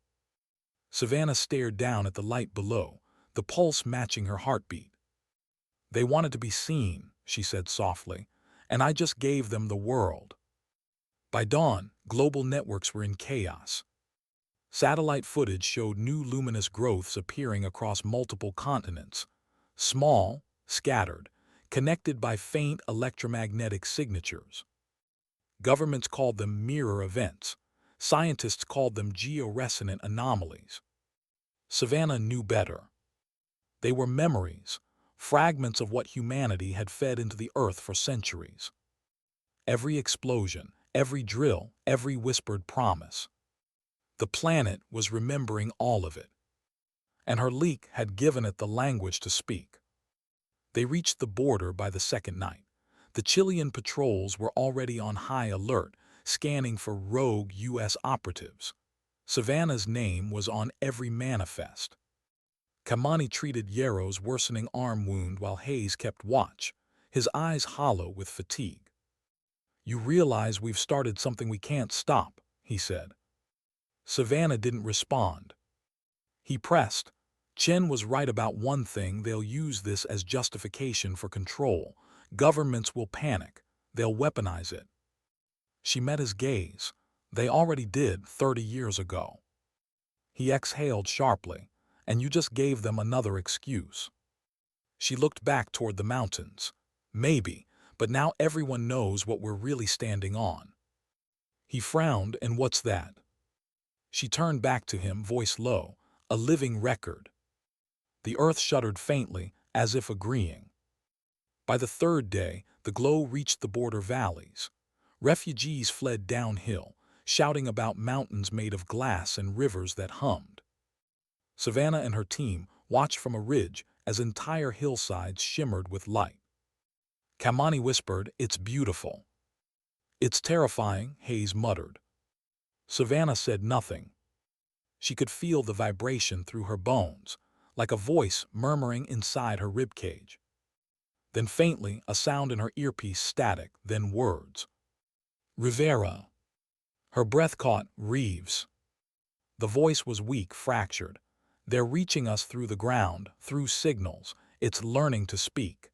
Savannah stared down at the light below, the pulse matching her heartbeat. "They wanted to be seen," she said softly, "and I just gave them the world." By dawn, global networks were in chaos. Satellite footage showed new luminous growths appearing across multiple continents, small, scattered, connected by faint electromagnetic signatures. Governments called them mirror events. Scientists called them georesonant anomalies. Savannah knew better. They were memories, fragments of what humanity had fed into the earth for centuries. Every explosion, every drill, every whispered promise. The planet was remembering all of it. And her leak had given it the language to speak. They reached the border by the second night. The Chilean patrols were already on high alert, scanning for rogue U.S. operatives. Savannah's name was on every manifest. Kamani treated Yarrow's worsening arm wound while Hayes kept watch, his eyes hollow with fatigue. "You realize we've started something we can't stop," he said. Savannah didn't respond. He pressed. "Chen was right about one thing: they'll use this as justification for control. Governments will panic. They'll weaponize it." She met his gaze. "They already did 30 years ago." He exhaled sharply. "And you just gave them another excuse." She looked back toward the mountains. "Maybe, but now everyone knows what we're really standing on." He frowned. "And what's that?" She turned back to him, voice low. "A living record." The earth shuddered faintly, as if agreeing. By the third day, the glow reached the border valleys. Refugees fled downhill, shouting about mountains made of glass and rivers that hummed. Savannah and her team watched from a ridge as entire hillsides shimmered with light. Kamani whispered, "It's beautiful." "It's terrifying," Hayes muttered. Savannah said nothing. She could feel the vibration through her bones, like a voice murmuring inside her ribcage. Then faintly, a sound in her earpiece, static, then words. "Rivera." Her breath caught. "Reeves." The voice was weak, fractured. "They're reaching us through the ground, through signals. It's learning to speak."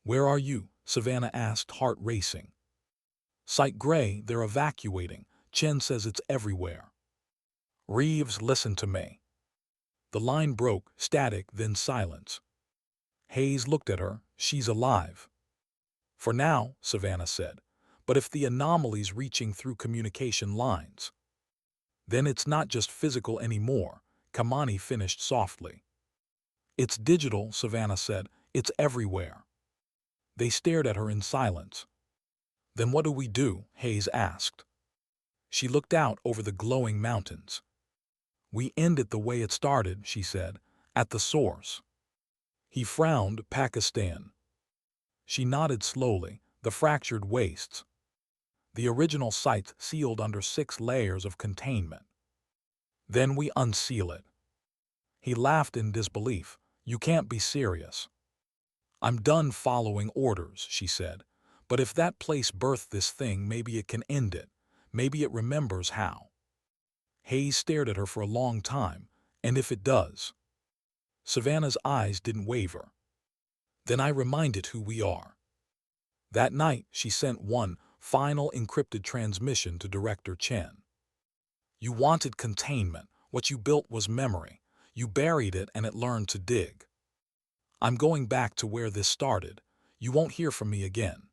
"Where are you?" Savannah asked, heart racing. "Site Gray, they're evacuating. Chen says it's everywhere." "Reeves, listen to me." The line broke, static, then silence. Hayes looked at her. "She's alive." "For now," Savannah said. "But if the anomaly's reaching through communication lines?" "Then it's not just physical anymore," Kamani finished softly. "It's digital," Savannah said. "It's everywhere." They stared at her in silence. "Then what do we do?" Hayes asked. She looked out over the glowing mountains. "We end it the way it started," she said, "at the source." He frowned. "Pakistan." She nodded slowly. "The fractured wastes. The original site sealed under 6 layers of containment. Then we unseal it." He laughed in disbelief. "You can't be serious." "I'm done following orders," she said. "But if that place birthed this thing, maybe it can end it. Maybe it remembers how." Hayes stared at her for a long time. "And if it does?" Savannah's eyes didn't waver. "Then I remind it who we are." That night, she sent one final encrypted transmission to Director Chen. "You wanted containment. What you built was memory. You buried it and it learned to dig. I'm going back to where this started. You won't hear from me again.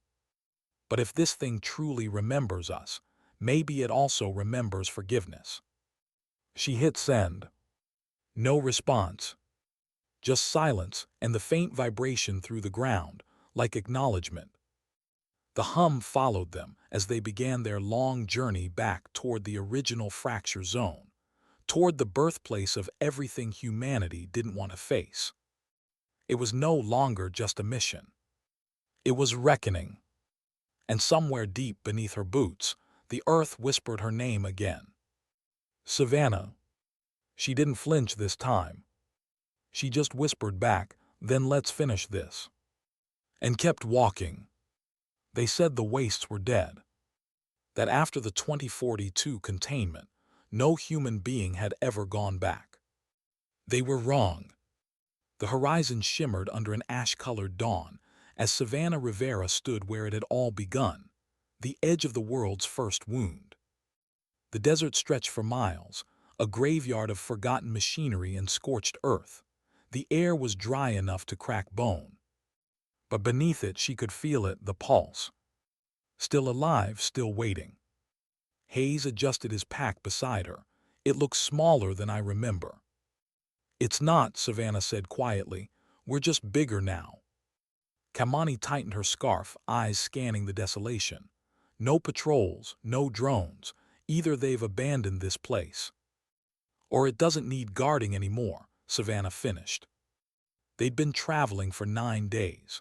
But if this thing truly remembers us, Maybe it also remembers forgiveness. She hit send. No response. Just silence and the faint vibration through the ground, like acknowledgement. The hum followed them as they began their long journey back toward the original fracture zone, toward the birthplace of everything humanity didn't want to face. It was no longer just a mission. It was reckoning. And somewhere deep beneath her boots, the earth whispered her name again. Savannah. She didn't flinch this time. She just whispered back, "Then let's finish this." And kept walking. They said the wastes were dead. That after the 2042 containment, no human being had ever gone back. They were wrong. The horizon shimmered under an ash-colored dawn as Savannah Rivera stood where it had all begun, the edge of the world's first wound. The desert stretched for miles, a graveyard of forgotten machinery and scorched earth. The air was dry enough to crack bone. But beneath it she could feel it, the pulse. Still alive, still waiting. Hayes adjusted his pack beside her. "It looks smaller than I remember." "It's not," Savannah said quietly. "We're just bigger now." Kamani tightened her scarf, eyes scanning the desolation. No patrols, no drones. Either they've abandoned this place, or it doesn't need guarding anymore, Savannah finished. They'd been traveling for 9 days,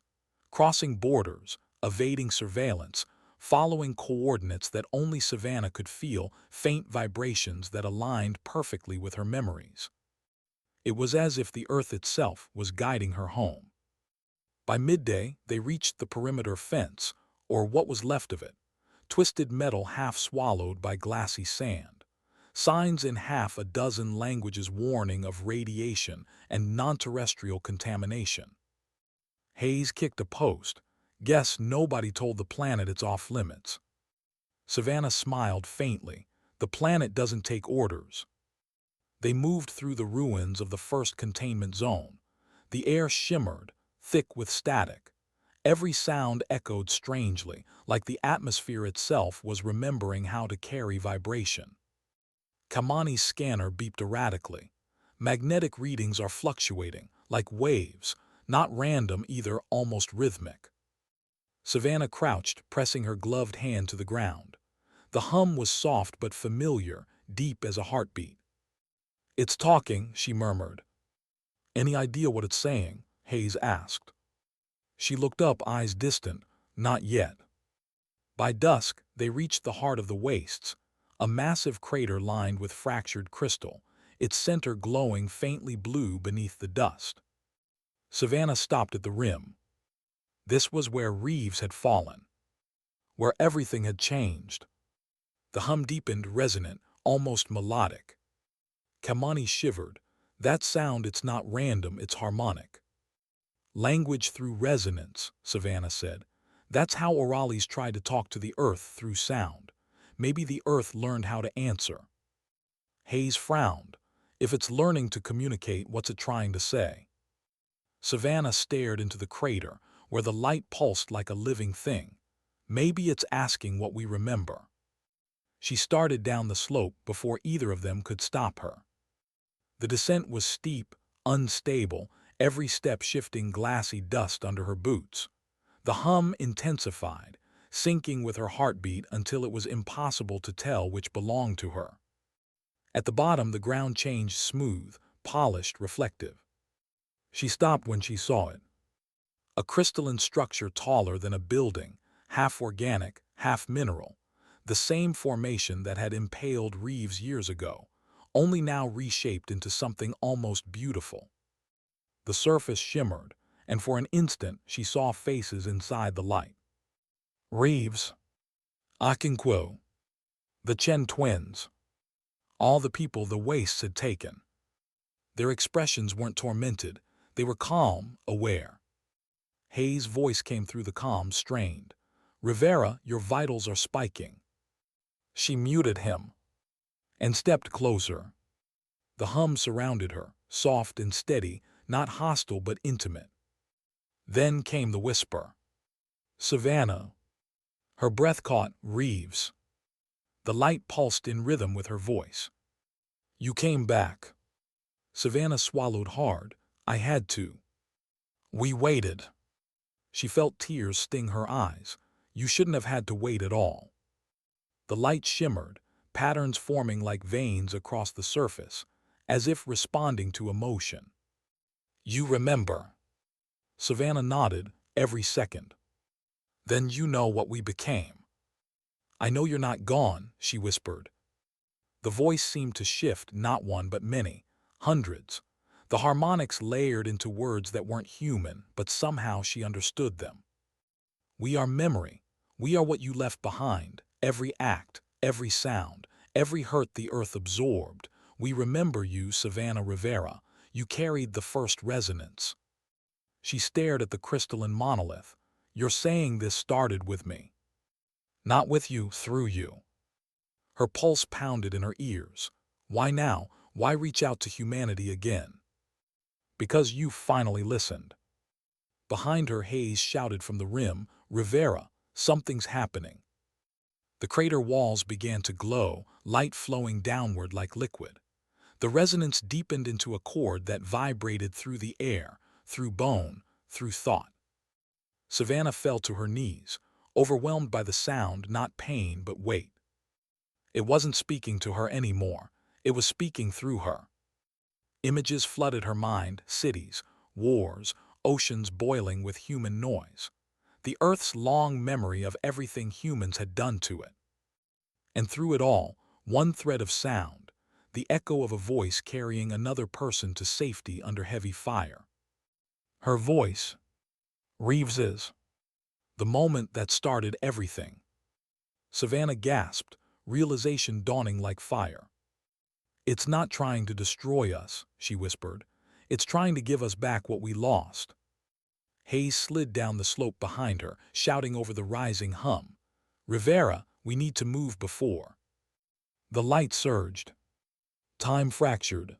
crossing borders, evading surveillance, following coordinates that only Savannah could feel, faint vibrations that aligned perfectly with her memories. It was as if the earth itself was guiding her home. By midday, they reached the perimeter fence, or what was left of it, twisted metal half swallowed by glassy sand, signs in half a dozen languages warning of radiation and non-terrestrial contamination. Hayes kicked a post. "Guess nobody told the planet it's off limits." Savannah smiled faintly. "The planet doesn't take orders." They moved through the ruins of the first containment zone. The air shimmered, thick with static. Every sound echoed strangely, like the atmosphere itself was remembering how to carry vibration. Kamani's scanner beeped erratically. Magnetic readings are fluctuating, like waves, not random either, almost rhythmic. Savannah crouched, pressing her gloved hand to the ground. The hum was soft but familiar, deep as a heartbeat. "It's talking," she murmured. "Any idea what it's saying?" Hayes asked. She looked up, eyes distant. "Not yet." By dusk, they reached the heart of the wastes, a massive crater lined with fractured crystal, its center glowing faintly blue beneath the dust. Savannah stopped at the rim. This was where Reeves had fallen, where everything had changed. The hum deepened, resonant, almost melodic. Kamani shivered. "That sound, it's not random, it's harmonic." "Language through resonance," Savannah said. "That's how Orales tried to talk to the earth, through sound. Maybe the earth learned how to answer." Hayes frowned. "If it's learning to communicate, what's it trying to say?" Savannah stared into the crater, where the light pulsed like a living thing. "Maybe it's asking what we remember." She started down the slope before either of them could stop her. The descent was steep, unstable, every step shifting glassy dust under her boots. The hum intensified, syncing with her heartbeat until it was impossible to tell which belonged to her. At the bottom, the ground changed smooth, polished, reflective. She stopped when she saw it. A crystalline structure taller than a building, half organic, half mineral. The same formation that had impaled Reeves years ago, only now reshaped into something almost beautiful. The surface shimmered, and for an instant she saw faces inside the light. Reeves, Akinquo, the Chen twins, all the people the wastes had taken. Their expressions weren't tormented, they were calm, aware. Hayes' voice came through the calm, strained. "Rivera, your vitals are spiking." She muted him and stepped closer. The hum surrounded her, soft and steady, not hostile but intimate. Then came the whisper. "Savannah." Her breath caught. "Reeves." The light pulsed in rhythm with her voice. You came back. Savannah swallowed hard. I had to. We waited. She felt tears sting her eyes. You shouldn't have had to wait at all. The light shimmered, patterns forming like veins across the surface, as if responding to emotion. You remember. Savannah nodded, every second. Then you know what we became. I know you're not gone, she whispered. The voice seemed to shift, not one but many, hundreds. The harmonics layered into words that weren't human, but somehow she understood them. We are memory. We are what you left behind, every act, every sound, every hurt the earth absorbed. We remember you, Savannah Rivera. You carried the first resonance. She stared at the crystalline monolith. You're saying this started with me. Not with you, through you. Her pulse pounded in her ears. Why now? Why reach out to humanity again? Because you finally listened. Behind her, Hayes shouted from the rim, Rivera, something's happening. The crater walls began to glow, light flowing downward like liquid. The resonance deepened into a chord that vibrated through the air, through bone, through thought. Savannah fell to her knees, overwhelmed by the sound, not pain but weight. It wasn't speaking to her anymore. It was speaking through her. Images flooded her mind, cities, wars, oceans boiling with human noise. The Earth's long memory of everything humans had done to it. And through it all, one thread of sound, the echo of a voice carrying another person to safety under heavy fire. Her voice. Reeves's. The moment that started everything. Savannah gasped, realization dawning like fire. It's not trying to destroy us, she whispered. It's trying to give us back what we lost. Hayes slid down the slope behind her, shouting over the rising hum. Rivera, we need to move before. The light surged. Time fractured.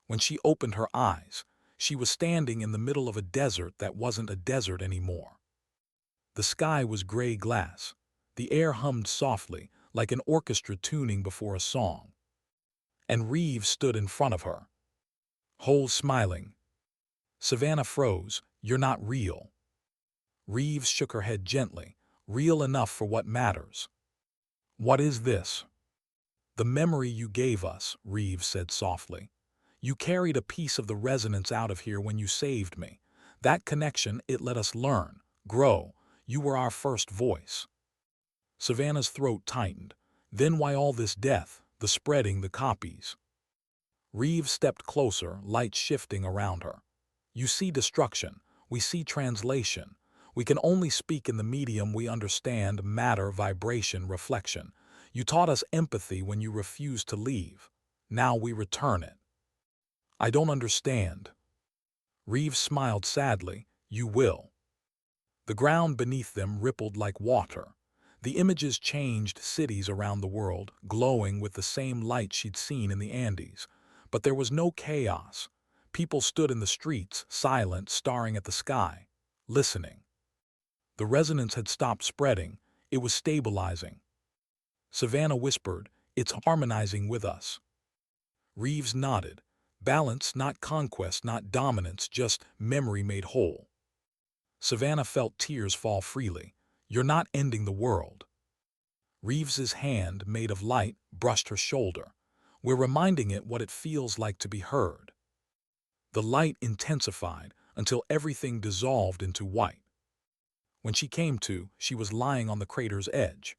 When she opened her eyes, she was standing in the middle of a desert that wasn't a desert anymore. The sky was gray glass. The air hummed softly, like an orchestra tuning before a song. And Reeves stood in front of her, whole smiling. Savannah froze. You're not real. Reeves shook her head gently. Real enough for what matters. What is this? The memory you gave us, Reeves said softly. You carried a piece of the resonance out of here when you saved me. That connection, it let us learn, grow. You were our first voice. Savannah's throat tightened. Then why all this death, the spreading, the copies? Reeves stepped closer, light shifting around her. You see destruction. We see translation. We can only speak in the medium we understand, matter, vibration, reflection. You taught us empathy when you refused to leave. Now we return it. I don't understand. Reeves smiled sadly. You will. The ground beneath them rippled like water. The images changed, cities around the world, glowing with the same light she'd seen in the Andes. But there was no chaos. People stood in the streets, silent, staring at the sky, listening. The resonance had stopped spreading. It was stabilizing. Savannah whispered, it's harmonizing with us. Reeves nodded. Balance, not conquest, not dominance, just memory made whole. Savannah felt tears fall freely. You're not ending the world. Reeves's hand, made of light, brushed her shoulder. We're reminding it what it feels like to be heard. The light intensified until everything dissolved into white. When she came to, she was lying on the crater's edge.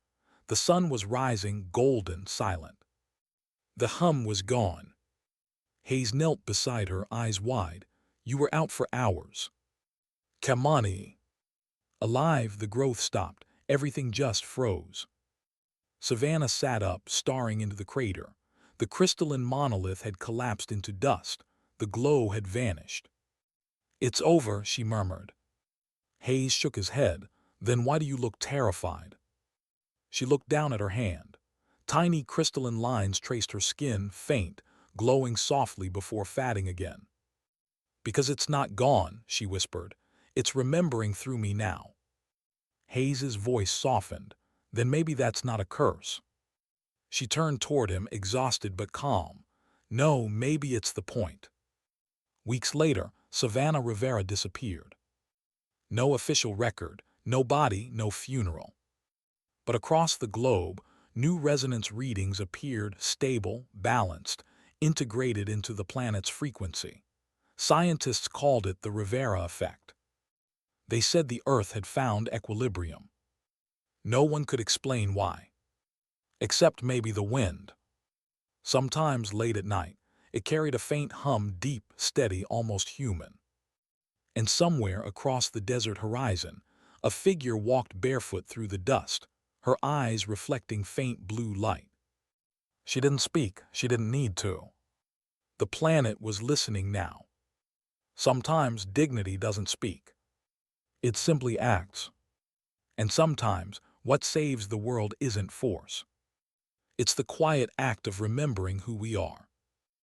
The sun was rising, golden, silent. The hum was gone. Hayes knelt beside her, eyes wide. You were out for hours. Kamani. Alive, the growth stopped. Everything just froze. Savannah sat up, staring into the crater. The crystalline monolith had collapsed into dust. The glow had vanished. It's over, she murmured. Hayes shook his head. Then why do you look terrified? She looked down at her hand. Tiny crystalline lines traced her skin, faint, glowing softly before fading again. Because it's not gone, she whispered. It's remembering through me now. Hayes's voice softened. Then maybe that's not a curse. She turned toward him, exhausted but calm. No, maybe it's the point. Weeks later, Savannah Rivera disappeared. No official record, no body, no funeral. But across the globe, new resonance readings appeared, stable, balanced, integrated into the planet's frequency. Scientists called it the Rivera Effect. They said the Earth had found equilibrium. No one could explain why. Except maybe the wind. Sometimes late at night, it carried a faint hum, deep, steady, almost human. And somewhere across the desert horizon, a figure walked barefoot through the dust, her eyes reflecting faint blue light. She didn't speak, she didn't need to. The planet was listening now. Sometimes dignity doesn't speak. It simply acts. And sometimes what saves the world isn't force. It's the quiet act of remembering who we are.